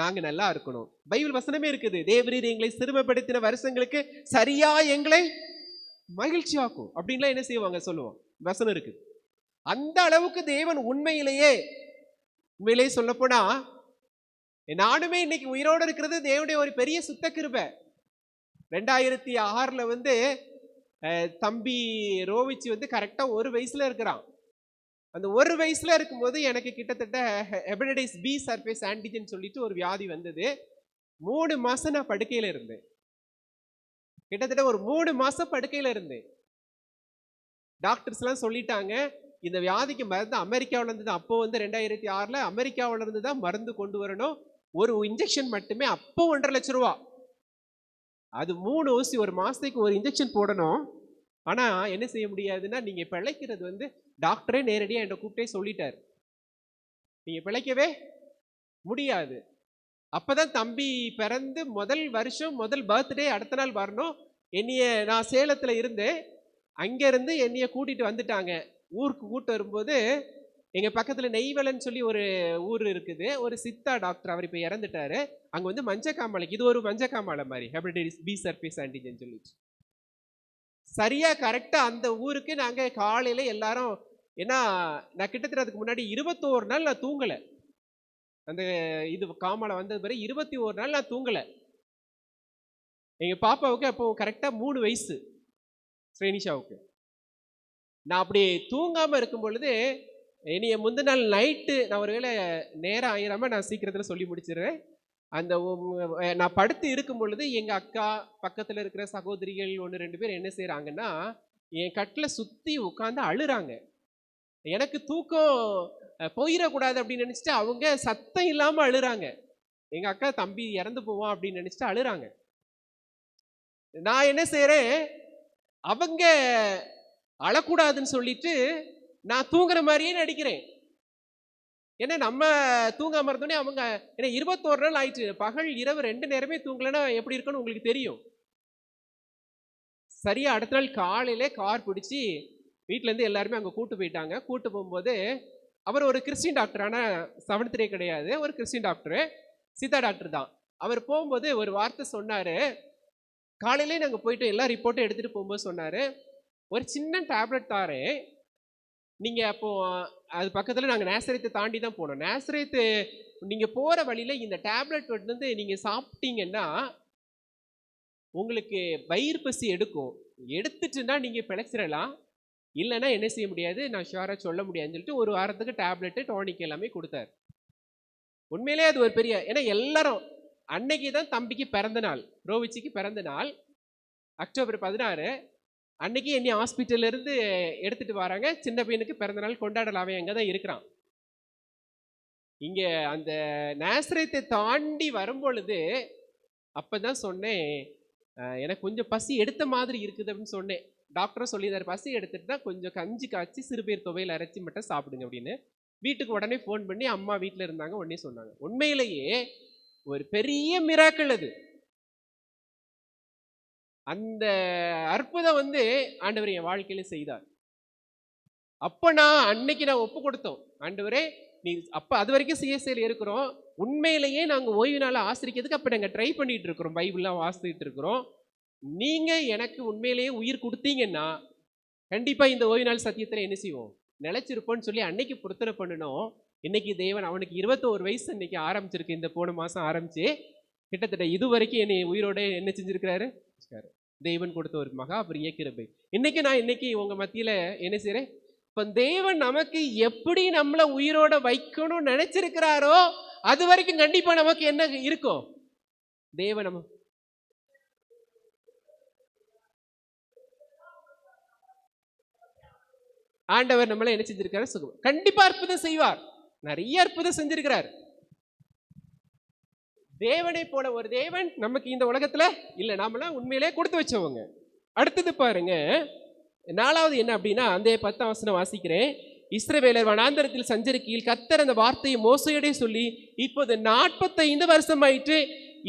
நாங்க நல்லா இருக்கணும். பைபிள் வசனமே இருக்குது, தேவரீர் எங்களை சிறுமைப்படுத்தின வருஷங்களுக்கு சரியா எங்களை மகிழ்ச்சி ஆக்கும் அப்படின்லாம் என்ன செய்வாங்க? சொல்லுவோம், வசனம் இருக்கு. அந்த அளவுக்கு தேவன் உண்மையிலேயே சொல்ல போனா, நானுமே இன்னைக்கு உயிரோடு இருக்கிறது தேவனுடைய ஒரு பெரிய சுத்த கிருபை. 2006 தம்பி ரோவிச்சு கரெக்டா 1 வயசுல இருக்கிறான். அந்த 1 வயசுல இருக்கும்போது எனக்கு கிட்டத்தட்ட ஹெபடைட்டிஸ் பி சர்ஃபேஸ் ஆன்டிஜன் சொல்லிட்டு ஒரு வியாதி வந்தது. 3 மாசம் நான் படுக்கையில இருந்தேன். கிட்டத்தட்ட ஒரு 3 மாசம் படுக்கையில இருந்தேன். டாக்டர்ஸ் எல்லாம் சொல்லிட்டாங்க, இந்த வியாதிக்கு மருந்து அமெரிக்காவில இருந்து தான், அப்போ 2006 அமெரிக்காவில இருந்து தான் மருந்து கொண்டு வரணும். ஒரு இன்ஜெக்ஷன் மட்டுமே அப்போ 1.5 லட்சம் ரூபா. அது 3 ஊசி, ஒரு மாசத்துக்கு ஒரு இன்ஜெக்ஷன் போடணும். ஆனா என்ன செய்ய முடியாதுன்னா, நீங்க பிழைக்கிறது டாக்டரே நேரடியா என்கிட்ட கூப்பிட்டே சொல்லிட்டாரு, நீங்க பிழைக்கவே முடியாது. அப்பதான் தம்பி பிறந்து முதல் வருஷம், முதல் பர்த்டே அடுத்த நாள் வரணும். நான் சேலத்துல இருந்தேன், அங்க இருந்து என்னைய கூட்டிட்டு வந்துட்டாங்க. ஊருக்கு கூட்டு வரும்போது எங்க பக்கத்துல நெய்வலன்னு சொல்லி ஒரு ஊர் இருக்குது, ஒரு சித்தா டாக்டர், அவர் இப்ப இறந்துட்டாரு. அங்க மஞ்சக்காமலைக்கு, இது ஒரு மஞ்சக்காமலை மாதிரி, ஹெபடைட்டிஸ் பி சர்ஃபேஸ் ஆன்டிஜன் சொல்லிட்டு, சரியா கரெக்டா அந்த ஊருக்கு நாங்க காலையில எல்லாரும், ஏன்னா நான் கிட்டத்தட்ட அதுக்கு முன்னாடி 21 நாள் நான் தூங்கல. அந்த இது காமலை வந்தது பிறகு 21 நாள் நான் தூங்கல. எங்க பாப்பாவுக்கு அப்போ கரெக்டா 3 வயசு, ஸ்ரேனிஷாவுக்கு. நான் அப்படி தூங்காம இருக்கும் பொழுது இனிய முந்தின நாள் நைட்டு நான் ஒருவேளை நேரம் ஆயிராம நான் சீக்கிரத்துல சொல்லி முடிச்சிடுறேன். அந்த நான் படுத்து இருக்கும் பொழுது எங்க அக்கா, பக்கத்துல இருக்கிற சகோதரிகள் 1-2 பேர் என்ன செய்யறாங்கன்னா, என் கட்டில சுத்தி உட்கார்ந்து அழுறாங்க. எனக்கு தூக்கம் போயிடக்கூடாது அப்படின்னு நினைச்சிட்டு அவங்க சத்தம் இல்லாம அழுறாங்க. எங்க அக்கா தம்பி இறந்து போவான் அப்படின்னு நினைச்சிட்டு அழுறாங்க. நான் என்ன செய்யறேன், அவங்க அழக்கூடாதுன்னு சொல்லிட்டு நான் தூங்குற மாதிரியே நடிக்கிறேன். ஏன்னா நம்ம தூங்காம இருந்தோடனே அவங்க, ஏன்னா 21 நாள் ஆயிடுச்சு, பகல் இரவு 2 நேரமே தூங்கலைன்னா எப்படி இருக்குன்னு உங்களுக்கு தெரியும். சரியா அடுத்த நாள் காலையில கார் பிடிச்சி வீட்டுல இருந்து எல்லாருமே அங்க கூட்டு போயிட்டாங்க. கூட்டு போகும்போது அவர் ஒரு கிறிஸ்டின் டாக்டர், ஆனா 7th டே கிடையாது, ஒரு கிறிஸ்டின் டாக்டர், சித்தா டாக்டர் தான். அவர் போகும்போது ஒரு வார்த்தை சொன்னாரு. காலையிலே நாங்க போயிட்டு எல்லா ரிப்போர்ட்டும் எடுத்துட்டு போகும்போது சொன்னாரு, ஒரு சின்ன டேப்லெட் தாரு, நீங்க அப்போ அது பக்கத்துல நாங்க நேசரேத்தை தாண்டி தான் போனோம். நேசரேத்து நீங்க போற வழியில இந்த டேப்லெட் வந்து நீங்க சாப்பிட்டீங்கன்னா உங்களுக்கு வயிறு பசி எடுக்கும், எடுத்துட்டுன்னா நீங்க பிழைச்சிடலாம், இல்லைன்னா என்ன செய்ய முடியாது, நான் ஷுவரா சொல்ல முடியாதுன்னு சொல்லிட்டு 1 வாரத்துக்கு டேப்லெட்டு டானிக் எல்லாமே கொடுத்தாரு. உண்மையிலே அது ஒரு பெரிய, ஏன்னா எல்லாரும் அன்னைக்கு தான் தம்பிக்கு பிறந்த நாள், ரோவிச்சிக்கு பிறந்த நாள், அக்டோபர் 16. அன்னைக்கு என்னை ஹாஸ்பிட்டல்ல இருந்து எடுத்துட்டு வராங்க. சின்ன பையனுக்கு பிறந்த நாள் கொண்டாடலாம், அவன் அங்கே தான் இருக்கிறான். இங்க அந்த நேசரேத்தை தாண்டி வரும்பொழுது அப்பதான் சொன்னேன், எனக்கு கொஞ்சம் பசி எடுத்த மாதிரி இருக்குது அப்படின்னு சொன்னேன். டாக்டரும் சொல்லியிருந்தாரு, பசி எடுத்துட்டுனா கொஞ்சம் கஞ்சி காய்ச்சி சிறுபேர் துவையில் அரைச்சி மட்டும் சாப்பிடுங்க அப்படின்னு. வீட்டுக்கு உடனே ஃபோன் பண்ணி அம்மா வீட்டில் இருந்தாங்க, உடனே சொன்னாங்க. உண்மையிலேயே ஒரு பெரிய மிராக்கிள் அது. அந்த அற்புதம் வந்து ஆண்டவர் என் வாழ்க்கையில செய்தார். அப்ப நான் அன்னைக்கு நான் ஒப்பு கொடுத்தோம், ஆண்டவரே நீ அப்ப அது வரைக்கும் சிஎஸ்ஐல இருக்கிறோம், உண்மையிலேயே நாங்க ஓய்வு நாளை ஆசிரிக்கிறதுக்கு அப்ப நாங்க ட்ரை பண்ணிட்டு இருக்கிறோம், பைபிள்லாம் வாசித்துட்டு இருக்கிறோம். நீங்க எனக்கு உண்மையிலேயே உயிர் கொடுத்தீங்கன்னா கண்டிப்பா இந்த ஓய்வு நாள் சத்தியத்துல என்ன செய்வோம், நிலைச்சிருப்போம்னு சொல்லி அன்னைக்கு பொருத்தனை பண்ணணும். இன்னைக்கு தேவன், அவனுக்கு 21 வயசு இன்னைக்கு ஆரம்பிச்சிருக்கு, இந்த போன மாசம் ஆரம்பிச்சு கிட்டத்தட்ட இது வரைக்கும் என்னை உயிரோட என்ன செஞ்சிருக்கிறாரு, தேவன் கொடுத்த ஒரு மகா பெரிய கிருபை. இன்னைக்கு உங்க மத்தியில என்ன செய்யறேன், இப்ப தேவன் நமக்கு எப்படி நம்மள உயிரோட வைக்கணும்னு நினைச்சிருக்கிறாரோ அது வரைக்கும் கண்டிப்பா நமக்கு என்ன இருக்கும், தேவன் நம்ம ஆண்டவர் நம்மள என்ன செஞ்சிருக்காரு, சுகம் கண்டிப்பா அற்புதம் செய்வார். நிறைய அற்புதம் செஞ்சிருக்கிறார். தேவனை போல ஒரு தேவன் நமக்கு இந்த உலகத்துல இல்ல, நாமெல்லாம் உண்மையிலே கொடுத்து வச்சவங்க. அடுத்தது பாருங்க, 4வது என்ன அப்படின்னா, அந்த 10ஆம் வசனம் வாசிக்கிறேன். இஸ்ரவேலர் வனாந்தரத்தில் சஞ்சரிக்கையில் கர்த்தர் அந்த வார்த்தையை மோசையோட சொல்லி, இப்போது 45 வருஷம் ஆயிற்று,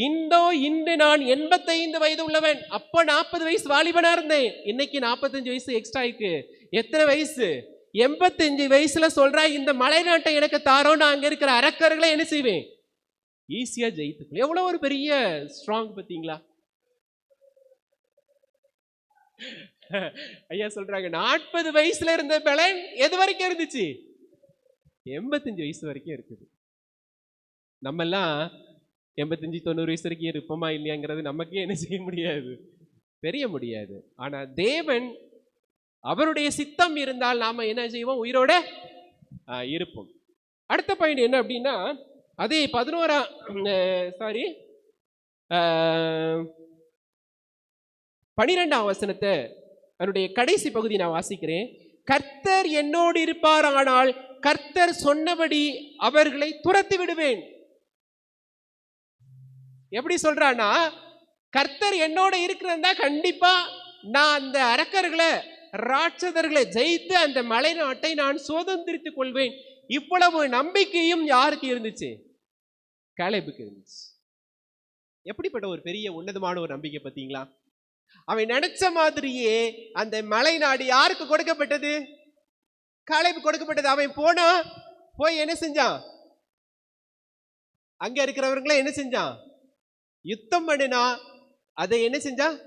இன்று நான் 85 வயது உள்ளவன். அப்ப 40 வயசு வாலிபனா இருந்தேன், இன்னைக்கு 45 வயசு எக்ஸ்ட்ரா இருக்கு. எத்தனை வயசு, 85 வயசுல சொல்றா, இந்த மலை நாட்டை எனக்கு தாரோ, நான் அங்க இருக்கிற அரக்கர்களை என்ன செய்வேன், ஈஸியா ஜெயித்து. எவ்வளவு ஒரு பெரிய ஸ்ட்ராங் பார்த்தீங்களா. ஐயா சொல்றாங்க, 40 வயசுல இருந்த பலன் எது வரைக்கும் இருந்துச்சு, 85 வயசு வரைக்கும் இருக்குது. நம்ம எல்லாம் 85-90 வயசு வரைக்கும் இருப்போமா இல்லையாங்கிறது நமக்கே என்ன செய்ய முடியாது, தெரிய முடியாது. ஆனா தேவன் அவருடைய சித்தம் இருந்தால் நாம என்ன செய்வோம், உயிரோட இருப்போம். அடுத்த பாயிண்ட் என்ன அப்படின்னா, அதே 12ஆம் வசனத்தை அதனுடைய கடைசி பகுதி நான் வாசிக்கிறேன். கர்த்தர் என்னோடு இருப்பார், ஆனால் கர்த்தர் சொன்னபடி அவர்களை துரத்தி விடுவேன். எப்படி சொல்றான்னா, கர்த்தர் என்னோட இருக்கிறதா கண்டிப்பா நான் அந்த அரக்கர்களை ராட்சதர்களை ஜெயித்து அந்த மலை நாட்டை நான் சுதந்திரித்துக் கொள்வேன். இவ்வளவு நம்பிக்கையும் யாருக்கு இருந்துச்சு, காலேபுக்கு இருந்துச்சு. எப்படிப்பட்ட ஒரு பெரிய உன்னதமான ஒரு நம்பிக்கை பார்த்தீங்களா. அவன் நினைச்ச மாதிரியே அந்த மலை நாடு யாருக்கு கொடுக்கப்பட்டது, காலேபு கொடுக்கப்பட்டது. அவன் போய் என்ன செஞ்சான், அங்க இருக்கிறவர்களை என்ன செஞ்சான், யுத்தம் பண்ணினா, அதை என்ன செஞ்சான்,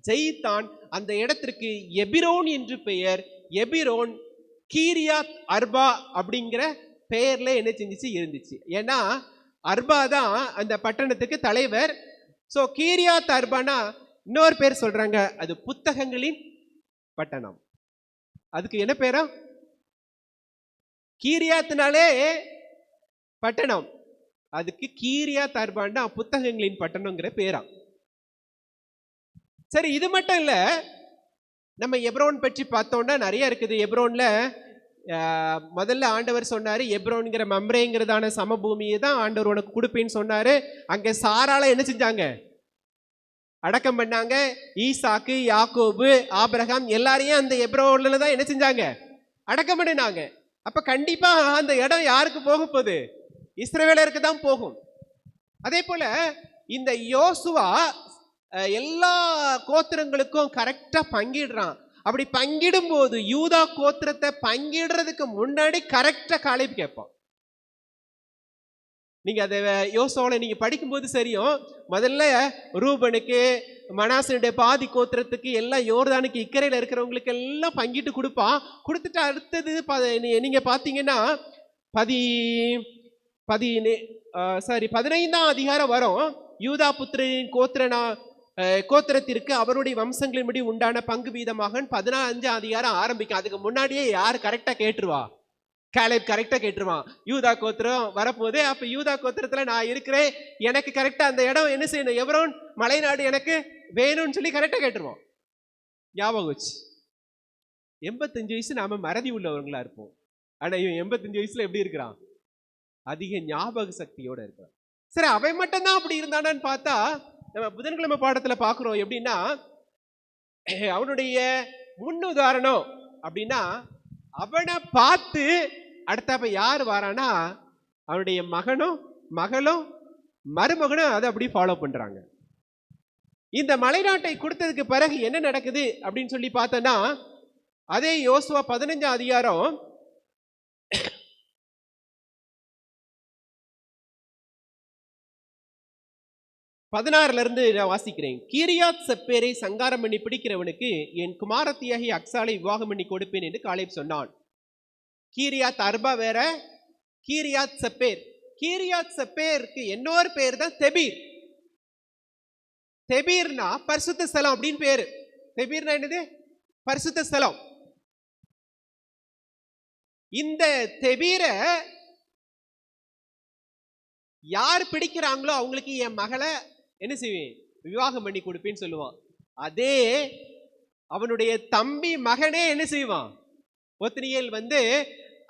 ஜெயித்தான். அந்த இடத்திற்கு எபிரோன் என்று பெயர். எபிரோன் கீரியாத் அர்பா அப்படிங்கிற பெயர்ல என்ன செஞ்சிச்சு, இருந்துச்சு. ஏன்னா அர்பா தான் அந்த பட்டணத்துக்கு தலைவர். ஸோ கீரியாத் அர்பானா இன்னொரு பேர் சொல்றாங்க, அது புத்தகங்களின் பட்டணம். அதுக்கு என்ன பேரா? கீரியாத்தினாலே பட்டணம், அதுக்கு கீரியாத் அர்பான்னா புத்தகங்களின் பட்டணம்ங்கிற பேரா. சரி, இது மட்டும் இல்ல, நம்ம எப்ரோன் பற்றி பார்த்தோம்னா நிறைய இருக்குது. எப்ரோன்ல முதல்ல ஆண்டவர் சொன்னாரு, எப்ரோன்ங்கிற மம்ரேங்கிறதான சமபூமியை தான் ஆண்டவர் உனக்கு கொடுப்பேன்னு சொன்னாரு. அங்க சாரால என்ன செஞ்சாங்க? அடக்கம் பண்ணாங்க. ஈசாக்கு, யாக்கோபு, ஆபிரகாம் எல்லாரையும் அந்த எப்ரோன்ல தான் என்ன செஞ்சாங்க? அடக்கம் பண்ணினாங்க. அப்ப கண்டிப்பா அந்த இடம் யாருக்கு போக போகுது? இஸ்ரவேலருக்கு தான் போகும். அதே போல இந்த யோசுவா எல்லா கோத்திரங்களுக்கும் கரெக்டா பங்கிடுறான். அப்படி பங்கிடும் போது யூதா கோத்திரத்தை பங்கிடுறதுக்கு முன்னாடி கரெக்டா காலேப் கேட்பான். நீங்க அதை யோசுவால நீங்க படிக்கும்போது சரியும். முதல்ல ரூபனுக்கு, மனாசனுடைய பாதி கோத்திரத்துக்கு, எல்லாம் யோர்தானுக்கு இக்கரையில இருக்கிறவங்களுக்கு எல்லாம் பங்கிட்டு கொடுப்பான். கொடுத்துட்டு அடுத்தது நீங்க பாத்தீங்கன்னா 15ஆம் அதிகாரம் வரும். யூதா புத்திரனின் கோத்திரத்திற்கு அவருடைய வம்சங்களின்படி உண்டான பங்கு வீதமாக 15ஆம் அதிகாரம் ஆரம்பிக்கும். அதுக்கு முன்னாடியே யார் கரெக்டா கேட்டுருவா? காலேப் கரெக்டா கேட்டுருவான். யூதா கோத்திரம் வரப்போதே, அப்ப யூதா கோத்திரத்துல நான் இருக்கிறேன், எனக்கு கரெக்டா அந்த இடம் என்ன செய்யணும், எவரோன் மலைநாடு எனக்கு வேணும்னு சொல்லி கரெக்டா கேட்டுருவான். ஞாபகம் வச்சு 85 வயசு நாம மறதி உள்ளவங்களா இருப்போம். ஆனா இவன் 85 வயசுல எப்படி இருக்கிறான்? அதிக ஞாபக சக்தியோட இருக்கிறான். சரி, அவன் மட்டும்தான் அப்படி இருந்தானான்னு பார்த்தா, நம்ம புதன்கிழமை பாடத்துல பாக்குறோம். எப்படின்னா, அவனுடைய முன்னுதாரணம் அப்படின்னா, அவனை பார்த்து அடுத்தப்ப யார் வாரானா, அவனுடைய மகனும் மகளும் மருமகனும் அதை அப்படி ஃபாலோ பண்றாங்க. இந்த மலைநாட்டை கொடுத்ததுக்கு பிறகு என்ன நடக்குது அப்படின்னு சொல்லி பார்த்தோன்னா, அதே யோசுவா 15ஆம் அதிகாரம் 16ல இருந்து நான் வாசிக்கிறேன். கீரியாத் செப்பேரை சங்காரம் பண்ணி பிடிக்கிறவனுக்கு என் குமாரத்தியாகி அக்சாலை விவாகம் பண்ணி கொடுப்பேன் என்று காலேப் சொன்னான். கீரியாத் அர்பா வேற, கீரியாத் செப்பேர். கீரியாத் செப்பேருக்கு இன்னொரு பேர் தான் தெபீர். தெபீர்னா பரிசுத்த ஸ்தலம் அப்படின்னு பேரு. தெபீர்னா என்னது? பரிசுத்த ஸ்தலம். இந்த தெபீரை யார் பிடிக்கிறாங்களோ அவங்களுக்கு என் மகளை என்ன செய்வேன், விவாகம் பண்ணி கொடுப்பேன்னு சொல்லுவான். அதே அவனுடைய தம்பி மகனே என்ன செய்வான், ஒத்னியேல்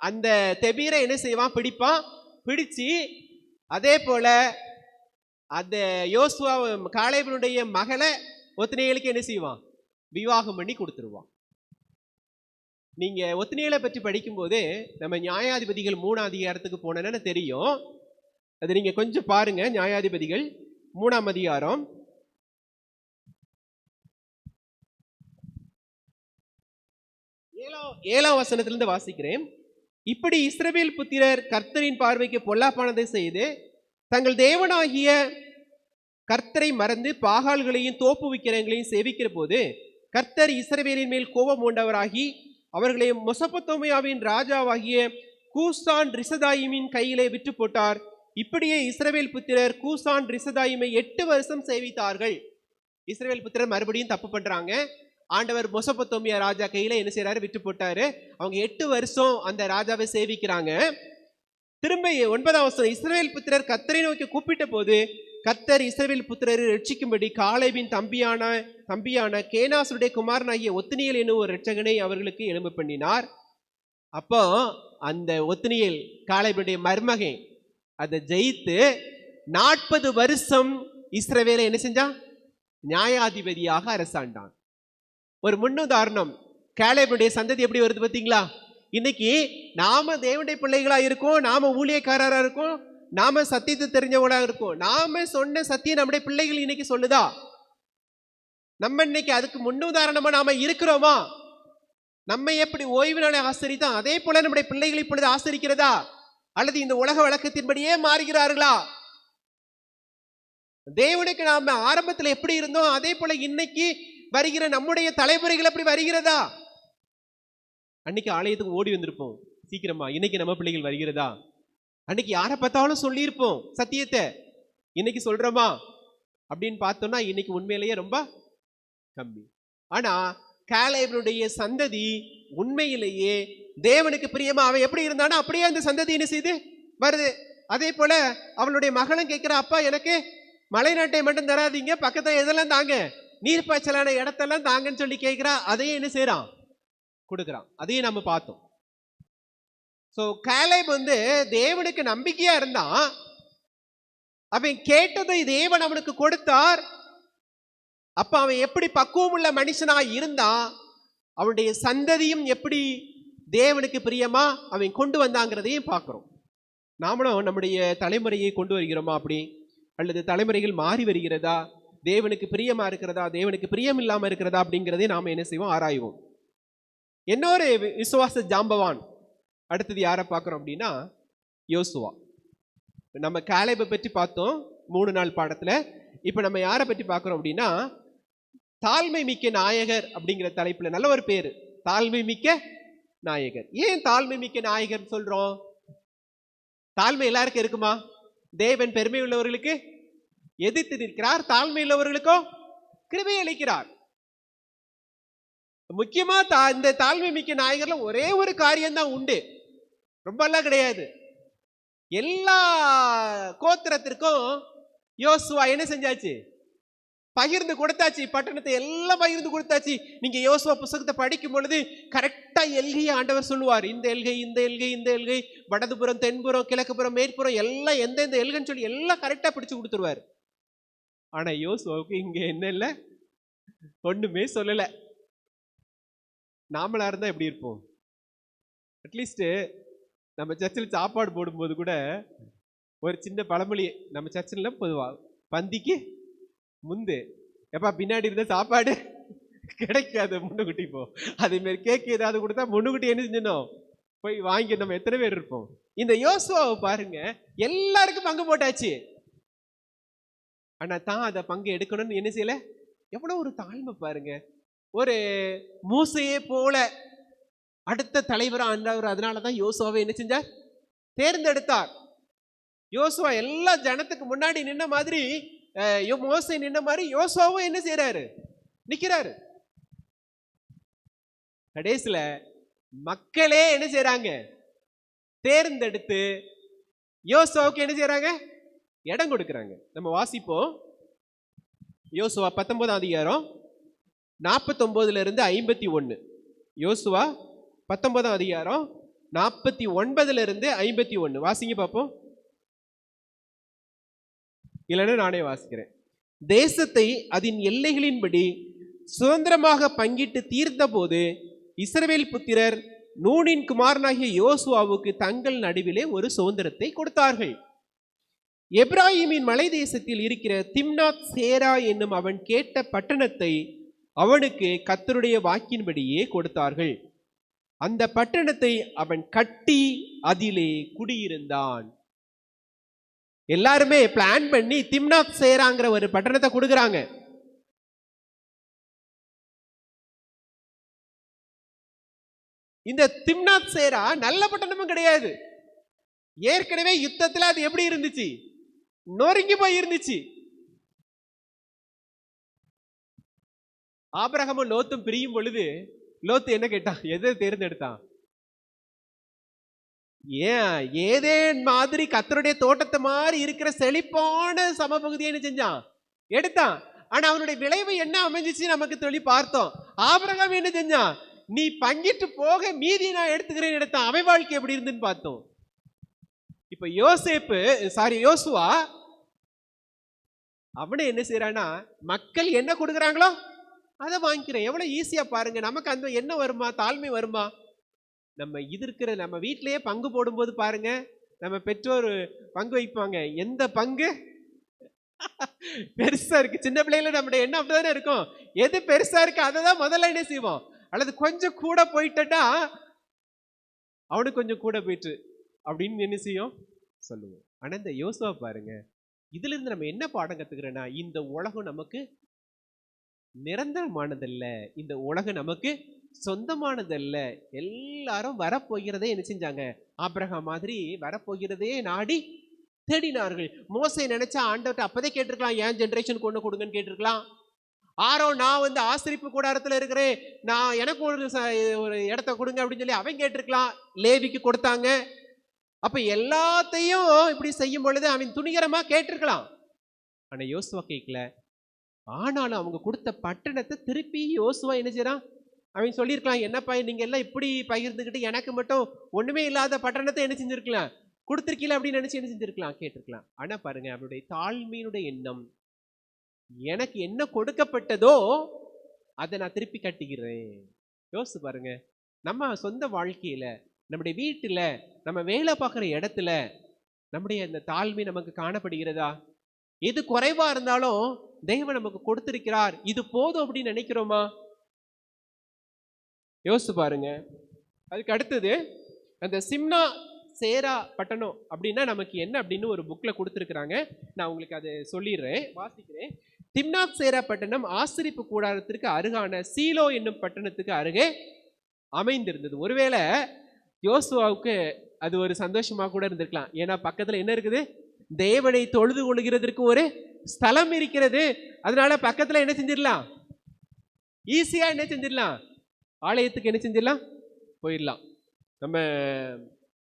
அந்த தெபீரை என்ன செய்வான், பிடிப்பான். பிடிச்சு அதே போல அந்த யோசுவா காலேபனுடைய மகளை ஒத்னியேலுக்கு என்ன செய்வான், விவாகம் பண்ணி கொடுத்துருவான். நீங்க ஒத்னியேலை பற்றி படிக்கும் போதே நம்ம நியாயாதிபதிகள் 3ஆம் அதிகாரத்துக்கு போனேன்னு தெரியும். அது நீங்க கொஞ்சம் பாருங்க. நியாயாதிபதிகள் 3ஆம் அதிகாரம் 7ஆம் வசனத்திலிருந்து வாசிக்கிறேன். இப்படி இஸ்ரவேல் புத்திரர் கர்த்தரின் பார்வைக்கு பொல்லாப்பானதை செய்து தங்கள் தேவனாகிய கர்த்தரை மறந்து பாகால்களையும் தோப்பு விக்கிரங்களையும் சேவிக்கிற போது கர்த்தர் இஸ்ரவேலின் மேல் கோபம் உண்டவராகி அவர்களை மெசொப்பொத்தாமியாவின் ராஜாவாகிய கூசான் ரிசதாயிமின் கையிலே விற்று போட்டார். இப்படியே இஸ்ரவேல் புத்திரர் கூசான் ரிசதாயிமை 8 வருஷம் சேவித்தார்கள். இஸ்ரவேல் புத்திரர் மறுபடியும் தப்பு பண்றாங்க. ஆண்டவர் மெசொப்பொத்தாமியா ராஜா கையில என்ன செய்யறாரு, விட்டு போட்டாரு. அவங்க 8 வருஷம் அந்த ராஜாவை சேவிக்கிறாங்க. திரும்ப 9ஆம் வசனம், இஸ்ரவேல் புத்திரர் கர்த்தரை நோக்கி கூப்பிட்ட போது கர்த்தர் இஸ்ரவேல் புத்திரரை ரட்சிக்கும்படி காலேபின் தம்பியான கேனாசுடைய குமாரனாகிய ஒத்னியேல் என்னும் ஒரு இரட்சகனை அவர்களுக்கு எழும்ப பண்ணினார். அப்போ அந்த ஒத்னியேல் காலேபினுடைய மருமகன் அதை ஜெயித்து 40 வருஷம் இஸ்ரவேலை என்ன செஞ்சான், நியாயாதிபதியாக அரசாண்டான். ஒரு முன்னுதாரணம். காலேபுடைய சந்ததி எப்படி வருது பார்த்தீங்களா? இன்னைக்கு நாம தேவனுடைய பிள்ளைகளா இருக்கோம், நாம ஊழியக்காரரா இருக்கோம், நாம சத்தியத்தை தெரிஞ்சவங்களா இருக்கோம். நாம சொன்ன சத்தியம் நம்முடைய பிள்ளைகள் இன்னைக்கு சொல்லுதா? நம்ம இன்னைக்கு அதுக்கு முன்னுதாரணமா நாம இருக்கிறோமா? நம்ம எப்படி ஓய்வு நாளை ஆசரித்தோம் அதே போல நம்முடைய பிள்ளைகள் இப்பொழுது ஆசரிக்கிறதா? அல்லது இந்த உலக வழக்கத்தின்படியே மாறுகிறார்களா? தேவனுக்கு நாம ஆரம்பத்தில் எப்படி இருந்தோம் அதே போல இன்னைக்கு வருகிற நம்முடைய தலைமுறைகள் எப்படி வருகிறதா? அன்னைக்கு ஆலயத்துக்கு ஓடி வந்திருப்போம் சீக்கிரமா, இன்னைக்கு நம்ம பிள்ளைகள் வருகிறதா? அன்னைக்கு யாரை பார்த்தாலும் சொல்லியிருப்போம் சத்தியத்தை, இன்னைக்கு சொல்றோமா அப்படின்னு பார்த்தோம்னா இன்னைக்கு உண்மையிலேயே ரொம்ப கம்மி. ஆனா காலேபனுடைய சந்ததி உண்மையிலேயே தேவனுக்கு பிரியமா அவன் எப்படி இருந்தானோ அப்படியே அந்த சந்ததி என்ன செய்து வருது. அதே போல அவளுடைய மகளும் கேட்கிற, அப்பா எனக்கு மலை நாட்டை மட்டும் தராதீங்க, பக்கத்துல எதெல்லாம் தாங்க, நீர்ப்பாய்ச்சலான இடத்தெல்லாம் தாங்கன்னு சொல்லி கேட்கிறா. அதையும் என்ன செய்யறான், கொடுக்குறான். அதையும் நம்ம பார்த்தோம். சோ காலேப் தேவனுக்கு நம்பிக்கையா இருந்தான். அவன் கேட்டதை தேவன் அவனுக்கு கொடுத்தார். அப்ப அவன் எப்படி பக்குவம் உள்ள மனுஷனா இருந்தான், அவனுடைய சந்ததியும் எப்படி தேவனுக்கு பிரியமா அவன் கொண்டு வந்தாங்கிறதையும் பார்க்கிறோம். நாமளும் நம்முடைய தலைமுறையை கொண்டு வருகிறோமா அப்படி, அல்லது தலைமுறைகள் மாறி வருகிறதா, தேவனுக்கு பிரியமா இருக்கிறதா, தேவனுக்கு பிரியம் இல்லாம இருக்கிறதா அப்படிங்கிறதை நாம என்ன செய்வோம், ஆராய்வோம். இன்னொரு விசுவாச ஜாம்பவான் அடுத்தது யாரை பார்க்கிறோம் அப்படின்னா யோசுவா. நம்ம காலேபை பற்றி பார்த்தோம் 3 நாள் பாடத்துல. இப்ப நம்ம யாரை பற்றி பார்க்கிறோம் அப்படின்னா தாழ்மை மிக்க நாயகர் அப்படிங்கிற தலைப்புல. நல்ல ஒரு பேரு, தாழ்மை மிக்க நாயகர். ஏன் தாழ்மை மிக்க நாயகர் சொல்றோம்? தாழ்மை எல்லாருக்கும் இருக்குமா? தேவன் பெருமை உள்ளவர்களுக்கு எதிர்த்து நிற்கிறார், தாழ்மை உள்ளவர்களுக்கோ கிருபை அளிக்கிறார். முக்கியமா இந்த தாழ்மை மிக்க நாயகர்ல ஒரே ஒரு காரியம் தான் உண்டு, ரொம்ப எல்லாம் கிடையாது. எல்லா கோத்திரத்திற்கும் யோசுவா என்ன செஞ்சாச்சு, பகிர்ந்து கொடுத்தாச்சு. பட்டணத்தை எல்லாம் பகிர்ந்து கொடுத்தாச்சு. நீங்க யோசுவா புத்தகத்தை படிக்கும் பொழுது கரெக்டா எல்கையை ஆண்டவர் சொல்லுவார். இந்த எல்கை, இந்த எல்கை, இந்த எல்கை, வடதுபுறம், தென்புறம், கிழக்குப்புறம், மேற்புறம் எல்லாம் எந்தெந்த எல்கைன்னு சொல்லி எல்லாம் கரெக்டா பிடிச்சு கொடுத்துருவார். ஆனா யோசுவாவுக்கு இங்க என்ன இல்ல, ஒண்ணுமே சொல்லல. நாமளா இருந்தா எப்படி இருப்போம்? அட்லீஸ்ட் நம்ம சர்ச்சில் சாப்பாடு போடும்போது கூட ஒரு சின்ன பழமொழி நம்ம சர்ச்சில் பொதுவா, பந்திக்கு முந்து எப்பா பின்னாடி இருந்த சாப்பாடு கிடைக்காது, முன்னுக்குட்டி போ. அதே மாதிரி கேக்கு ஏதாவது கொடுத்தா முன்னுக்குட்டி என்ன செஞ்சணும், போய் வாங்கி. நம்ம எத்தனை பேர் இருப்போம்? இந்த யோசுவாவை பாருங்க, எல்லாருக்கும் பங்கு போட்டாச்சு. ஆனா தான் அதை பங்கு எடுக்கணும்னு என்ன செய்யல. எவ்வளவு ஒரு தாழ்மை பாருங்க. ஒரு மூசையே போல அடுத்த தலைவரா ஆண்டவர் அதனாலதான் யோசுவாவை என்ன செஞ்சார், தேர்ந்தெடுத்தார். யோசுவா எல்லா ஜனத்துக்கு முன்னாடி நின்ன மாதிரி, மோசே நின்ன மாதிரி யோசுவாவும் என்ன செய்யறாரு, நிக்கிறாரு. கடைசில மக்களே என்ன செய்யறாங்க, தேர்ந்தெடுத்து யோசுவாவுக்கு என்ன செய்யறாங்க, இடம் கொடுக்கறாங்க. நம்ம வாசிப்போம். யோசுவா 19ஆம் அதிகாரம் 49 இருந்து 51. யோசுவா 19ஆம் அதிகாரம் 49 இருந்து 51 வாசிங்க பார்ப்போம். இல்லைன்னா நானே வாசிக்கிறேன். தேசத்தை அதன் எல்லைகளின்படி சுதந்திரமாக பங்கிட்டு தீர்ந்த போது இஸ்ரவேல் புத்திரர் நூனின் குமாரனாகிய யோசுவாவுக்கு தங்கள் நடுவிலே ஒரு சுதந்திரத்தை கொடுத்தார்கள். எப்ராஹிமின் மலை தேசத்தில் இருக்கிற திம்னாத் சேரா என்னும் அவன் கேட்ட பட்டணத்தை அவனுக்கு கர்த்தருடைய வாக்கின்படியே கொடுத்தார்கள். அந்த பட்டணத்தை அவன் கட்டி அதிலே குடியிருந்தான். எல்லாருமே பிளான் பண்ணி திம்னாத் சேராங்கிற ஒரு பட்டணத்தை கொடுக்கறாங்க. இந்த திம்னாத் சேரா நல்ல பட்டணமும் கிடையாது. ஏற்கனவே யுத்தத்துல அது எப்படி இருந்துச்சு, நொறுங்கி போய் இருந்துச்சு. ஆபிரகாமும் லோத்தும் பிரியும் பொழுது லோத்து என்ன கேட்டான், எதை தேர்ந்தெடுத்தான்? ஏன் ஏதேன் மாதிரி கர்த்தருடைய தோட்டத்தை மாதிரி இருக்கிற செழிப்பான சமபகுதியை என்ன செஞ்சான், எடுத்தான். ஆனா அவனுடைய விளைவு என்ன அமைஞ்சிச்சு நமக்கு சொல்லி பார்த்தோம். ஆபிரகாம் என்ன செஞ்சான், நீ பங்கிட்டு போக மீதி நான் எடுத்துக்கிறேன்னு எடுத்தான். அவன் வாழ்க்கை எப்படி இருந்துன்னு பார்த்தோம். இப்ப யோசுவா அவனை என்ன செய்யறானா, மக்கள் என்ன கொடுக்குறாங்களோ அதை வாங்கிக்கிறேன். எவ்வளவு ஈஸியா பாருங்க. நமக்கு அந்த என்ன வருமா, தாழ்மை வருமா? நம்ம இது இருக்கிற நம்ம வீட்டிலேயே பங்கு போடும்போது பாருங்க, நம்ம பெற்றோர் பங்கு வைப்பாங்க. எந்த பங்கு பெருசா இருக்கு, சின்ன பிள்ளைல நம்முடைய எண்ணம் அப்படிதானே இருக்கும். எது பெருசா இருக்கு அதை தான் முதல்ல என்ன செய்வோம். அல்லது கொஞ்சம் கூட போயிட்டா அவனுக்கு கொஞ்சம் கூட போயிட்டு அப்படின்னு என்ன செய்யும் சொல்லுவோம். ஆனா இந்த யோசுவா பாருங்க, இதுல இருந்து நம்ம என்ன பாடம் கத்துக்கிறோன்னா, இந்த உலகம் நமக்கு நிரந்தரமானதல்ல, இந்த உலகம் நமக்கு சொந்தமானதல்ல. எல்லாரும் வரப்போகிறதே என்ன செஞ்சாங்க, ஆபிரகாம் மாதிரி வரப்போகிறதே நாடி தேடினார்கள். மோசே நினைச்சா ஆண்டவர்கிட்ட அப்பதே கேட்டிருக்கலாம், ஏன் ஜெனரேஷனுக்கு ஒண்ணு கொடுங்கன்னு கேட்டிருக்கலாம். நான் வந்து ஆசரிப்பு கூடாரத்துல இருக்கிறேன், நான் எனக்கு ஒரு இடத்த கொடுங்க அப்படின்னு சொல்லி அவன் கேட்டிருக்கலாம். லேவிக்கு கொடுத்தாங்க. அப்ப எல்லாத்தையும் இப்படி செய்யும் பொழுது அவன் துணிகரமா கேட்டிருக்கலாம். ஆனா யோசுவா கேட்கல. ஆனாலும் அவங்க கொடுத்த பட்டணத்தை திருப்பி யோசுவா என்ன செய்றான்? அவன் சொல்லியிருக்கலாம், என்னப்பா நீங்க எல்லாம் இப்படி பகிர்ந்துக்கிட்டு எனக்கு மட்டும் ஒண்ணுமே இல்லாத பட்டணத்தை என்ன செஞ்சிருக்கலாம், கொடுத்திருக்கீல அப்படின்னு நினைச்சு என்ன செஞ்சிருக்கலாம், கேட்டிருக்கலாம். ஆனா பாருங்க, அவருடைய தாழ்மையினுடைய எண்ணம், எனக்கு என்ன கொடுக்கப்பட்டதோ அதை நான் திருப்பி கட்டிக்கிறேன். யோசிச்சு பாருங்க, நம்ம சொந்த வாழ்க்கையில, நம்முடைய வீட்டுல, நம்ம வேலை பார்க்குற இடத்துல நம்முடைய அந்த தாழ்மை நமக்கு காணப்படுகிறதா? எது குறைவா இருந்தாலும் தெய்வம் நமக்கு கொடுத்திருக்கிறார், இது போதும் அப்படின்னு நினைக்கிறோமா? யோசிச்சு பாருங்க. அதுக்கு அடுத்தது அந்த சிம்னா சேரா பட்டணம் அப்படின்னா நமக்கு என்ன அப்படின்னு ஒரு புக்ல கொடுத்துருக்குறாங்க. நான் உங்களுக்கு அதை சொல்லிடுறேன், வாசிக்கிறேன். திம்னாத் சேரா பட்டணம் ஆசரிப்பு கூடாரத்திற்கு அருகான சீலோ என்னும் பட்டணத்துக்கு அருகே அமைந்திருந்தது. ஒருவேளை யோசுவாவுக்கு அது ஒரு சந்தோஷமா கூட இருந்திருக்கலாம். ஏன்னா பக்கத்துல என்ன இருக்குது, தேவனை தொழுது கொள்கிறதற்கு ஒரு ஸ்தலம் இருக்கிறது. அதனால பக்கத்துல என்ன செஞ்சிடலாம், ஈஸியா என்ன செஞ்சிடலாம், ஆலயத்துக்கு என்ன செஞ்சிடலாம், போயிடலாம். நம்ம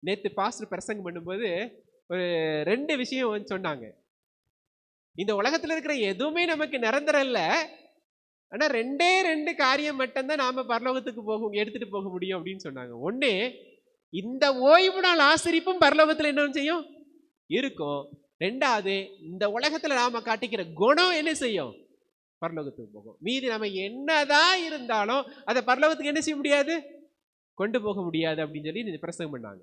நேற்று பாஸ்டர் பிரசங்கம் பண்ணும்போது ஒரு 2 விஷயம் சொன்னாங்க. இந்த உலகத்துல இருக்கிற எதுவுமே நமக்கு நிரந்தரம் இல்லை, ஆனா 2 காரியம் மட்டும்தான் நாம பரலோகத்துக்கு எடுத்துட்டு போக முடியும் அப்படின்னு சொன்னாங்க. ஒண்ணு, இந்த ஓய்வு நாள் ஆசரிப்பும் பரலோகத்துல என்ன செய்யும், இருக்கும். 2வது, இந்த உலகத்துல நாம காட்டிக்கிற குணம் என்ன செய்யும், பரலோகத்துக்கு போகும். மீதி நம்ம என்னதான் இருந்தாலும் அதை பரலோகத்துக்கு என்ன செய்ய முடியாது, கொண்டு போக முடியாது அப்படின்னு சொல்லி பிரசங்கம் பண்ணாங்க.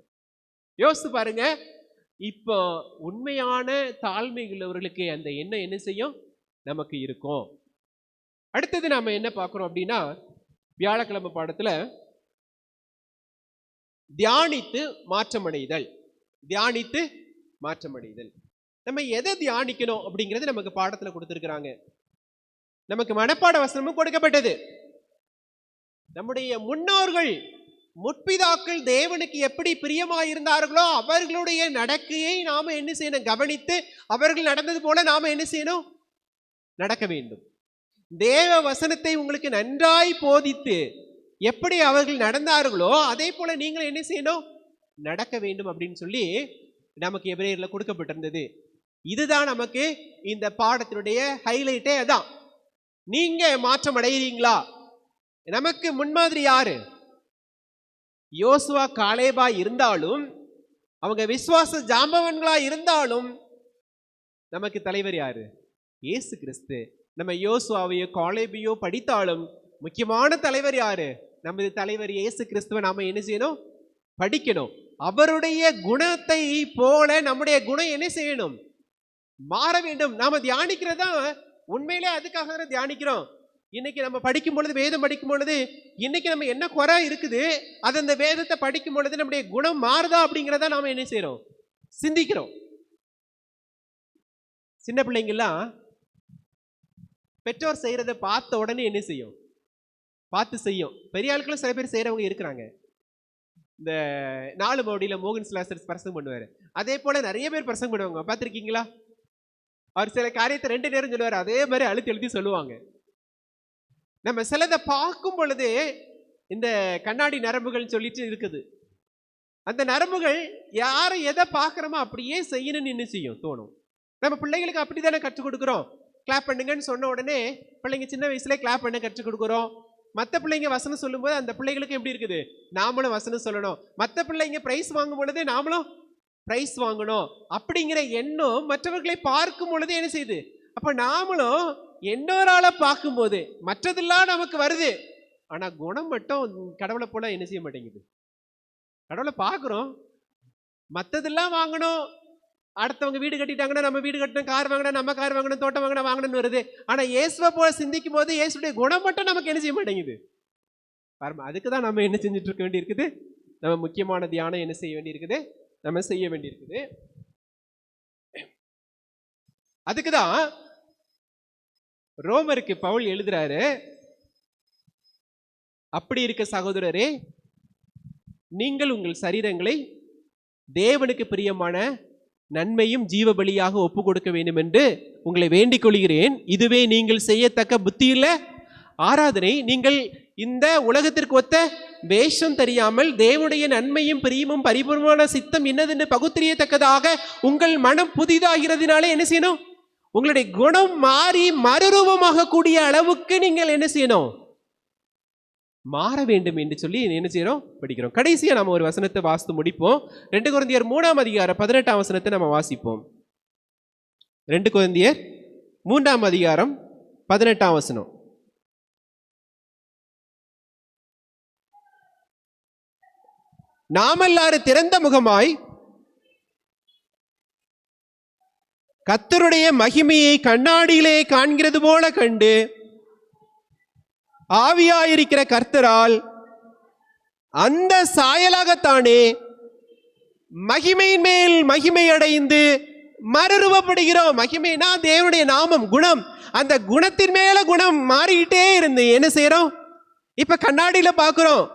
யோசித்து பாருங்க. இப்போ உண்மையான தாழ்மை உள்ளவர்களுக்கு அந்த எண்ணம் என்ன செய்யும், நமக்கு இருக்கும். அடுத்தது நாம என்ன பார்க்கிறோம் அப்படின்னா, வியாழக்கிழமை பாடத்துல தியானித்து மாற்றமடைதல். தியானித்து மாற்றமடைதல். நம்ம எதை தியானிக்கணும் அப்படிங்கிறது நமக்கு பாடத்துல கொடுத்திருக்கிறாங்க. நமக்கு மனப்பாட வசனமும் கொடுக்கப்பட்டது. நம்முடைய முன்னோர்கள், முற்பிதாக்கள் தேவனுக்கு எப்படி பிரியமாயிருந்தார்களோ அவர்களுடைய நடக்கையை நாம என்ன செய்யணும், கவனித்து அவர்கள் நடந்தது போல நாம என்ன செய்யணும், நடக்க வேண்டும். தேவ வசனத்தை உங்களுக்கு நன்றாய் போதித்து எப்படி அவர்கள் நடந்தார்களோ அதே போல நீங்கள் என்ன செய்யணும், நடக்க வேண்டும் அப்படின்னு சொல்லி நமக்கு எபிரேயர்ல கொடுக்கப்பட்டிருந்தது. இதுதான் நமக்கு இந்த பாடத்தினுடைய ஹைலைட்டே. அதான், நீங்க மாற்றம் அடைகிறீங்களா? நமக்கு முன்மாதிரி யாரு? யோசுவா காலேபா இருந்தாலும், அவங்க விசுவாச ஜாம்பவன்களா இருந்தாலும், நமக்கு தலைவர் யாரு? இயேசு கிறிஸ்து. நம்ம யோசுவாவையோ காலேபையோ படித்தாலும் முக்கியமான தலைவர் யாரு? நமது தலைவர் இயேசு கிறிஸ்துவை நாம என்ன செய்யணும், படிக்கணும். அவருடைய குணத்தை போல நம்முடைய குணம் என்ன செய்யணும், மாற வேண்டும். நாம தியானிக்கிறதா உண்மையிலே அதுக்காக தான் தியானிக்கிறோம். இன்னைக்கு நம்ம படிக்கும் பொழுது, வேதம் படிக்கும் பொழுது, இன்னைக்கு நம்ம என்ன குறை இருக்குது, அது அந்த வேதத்தை படிக்கும் பொழுது நம்முடைய குணம் மாறுதா அப்படிங்கிறத நாம என்ன செய்யறோம், சிந்திக்கிறோம். சின்ன பிள்ளைங்கெல்லாம் பெற்றோர் செய்யறதை பார்த்த உடனே என்ன செய்யும், பார்த்து செய்யும். பெரிய ஆட்களும் சில பேர் செய்யறவங்க இருக்கிறாங்க. இந்த 4 மோடியில மோகன் சிலாசர் பிரசங்கம் பண்ணுவாரு, அதே போல நிறைய பேர் பிரசங்கம் பண்ணுவாங்க, பார்த்துருக்கீங்களா? அவர் சில காரியத்தை 2 நேரம் சொல்லுவார், அதே மாதிரி அழுத்தி எழுதி சொல்லுவாங்க. நம்ம சிலதை பார்க்கும் பொழுது இந்த கண்ணாடி நரம்புகள் சொல்லிட்டு இருக்குது. அந்த நரம்புகள் யாரை எதை பார்க்குறோமோ அப்படியே செய்யணும்னு என்ன செய்யும், தோணும். நம்ம பிள்ளைகளுக்கு அப்படி தானே கற்றுக் கொடுக்குறோம். கிளாப் பண்ணுங்கன்னு சொன்ன உடனே பிள்ளைங்க சின்ன வயசுல கிளாப் பண்ண கற்றுக் கொடுக்குறோம். மற்ற பிள்ளைங்க வசனம் சொல்லும்போது அந்த பிள்ளைகளுக்கு எப்படி இருக்குது, நாமளும் வசனம் சொல்லணும். மற்ற பிள்ளைங்க பிரைஸ் வாங்கும் பொழுது நாமளும் பிரைஸ் வாங்கணும் அப்படிங்கிற எண்ணம் மற்றவர்களை பார்க்கும் பொழுது என்ன செய்யுது. அப்ப நாமளும் இன்னொரு பார்க்கும்போது மற்றதெல்லாம் நமக்கு வருது, ஆனா குணம் மட்டும் கடவுளை போல என்ன செய்ய மாட்டேங்குது. கடவுளை பார்க்குறோம், மற்றதெல்லாம் வாங்கணும், அடுத்தவங்க வீடு கட்டிட்டாங்கன்னா நம்ம வீடு கட்டணும், கார் வாங்கினா நம்ம கார் வாங்கணும், தோட்டம் வாங்கணும்னு வருது. ஆனா இயேசுவை போல சிந்திக்கும் போது இயேசுடைய குணம் மட்டும் நமக்கு என்ன செய்ய மாட்டேங்குது. அதுக்கு தான் நம்ம என்ன செஞ்சுட்டு இருக்க வேண்டி இருக்குது, நம்ம முக்கியமான தியானம் என்ன செய்ய வேண்டி இருக்குது, நம்ம செய்ய வேண்டி இருக்குது. அதுக்குதான் ரோமருக்கு பவுல் எழுதுறாரு, அப்படி இருக்க சகோதரரே, நீங்கள் உங்கள் சரீரங்களை தேவனுக்கு பிரியமான நன்மையும் ஜீவ பலியாக ஒப்பு கொடுக்க வேண்டும் என்று உங்களை வேண்டிக் கொள்கிறேன். இதுவே நீங்கள் செய்யத்தக்க புத்தியுள்ள ஆராதனை. நீங்கள் இந்த உலகத்திற்கு ஒத்த வேஷம் தெரியாமல் தேவனுடைய நன்மையும் பிரியமும் பரிபூர்ணமான சித்தம் என்னதென்று பகுத்தறியத்தக்கதாக உங்கள் மனம் புதிதாகிறதுனால என்ன செய்யணும்? உங்களுடைய குணம் மாறி மறுரூபமாக கூடிய அளவுக்கு நீங்கள் என்ன செய்யணும்? மாற வேண்டும் என்று சொல்லி என்ன செய்யறோம்? படிக்கிறோம். கடைசியா நம்ம ஒரு வசனத்தை வாசித்து முடிப்போம். 2 கொரிந்தியர் 3ஆம் அதிகாரம் 18ஆம் வசனத்தை நம்ம வாசிப்போம். 2 கொரிந்தியர் 3ஆம் அதிகாரம் 18ஆம் வசனம். நாமெல்லாரும் திறந்த முகமாய் கர்த்தருடைய மகிமையை கண்ணாடியிலே காண்கிறது போல கண்டு ஆவியாயிருக்கிற கர்த்தரால் அந்த சாயலாகத்தானே மகிமையின் மேல் மகிமை அடைந்து மறுரூபப்படுகிறோம். மகிமைனா தேவனுடைய நாமம், குணம். அந்த குணத்தின் மேல குணம் மாறிக்கிட்டே இருந்து என்ன செய்யறோம்? இப்ப கண்ணாடியில பாக்குறோம்.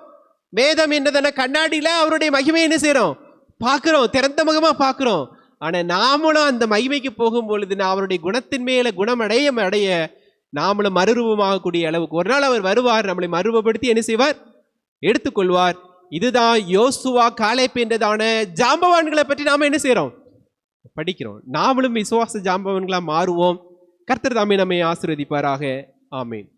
வேதம் என்னதான? கண்ணாடியில அவருடைய மகிமை என்ன செய்யறோம்? பாக்குறோம், திறந்த முகமா பாக்குறோம். ஆனா நாமளும் அந்த மகிமைக்கு போகும் பொழுது அவருடைய குணத்தின் மேல குணம் அடைய நாமளும் மறுரூபமாக கூடிய அளவுக்கு ஒரு நாள் அவர் வருவார். நம்மளை மறுரூபப்படுத்தி என்ன செய்வார்? எடுத்துக்கொள்வார். இதுதான் யோசுவா காலேப் என்றதான ஜாம்பவான்களை பற்றி நாம என்ன செய்யறோம்? படிக்கிறோம். நாமளும் விசுவாச ஜாம்பவான்களா மாறுவோம். கர்த்தர் தாமே நம்மை ஆசீர்வதிப்பாராக. ஆமென்.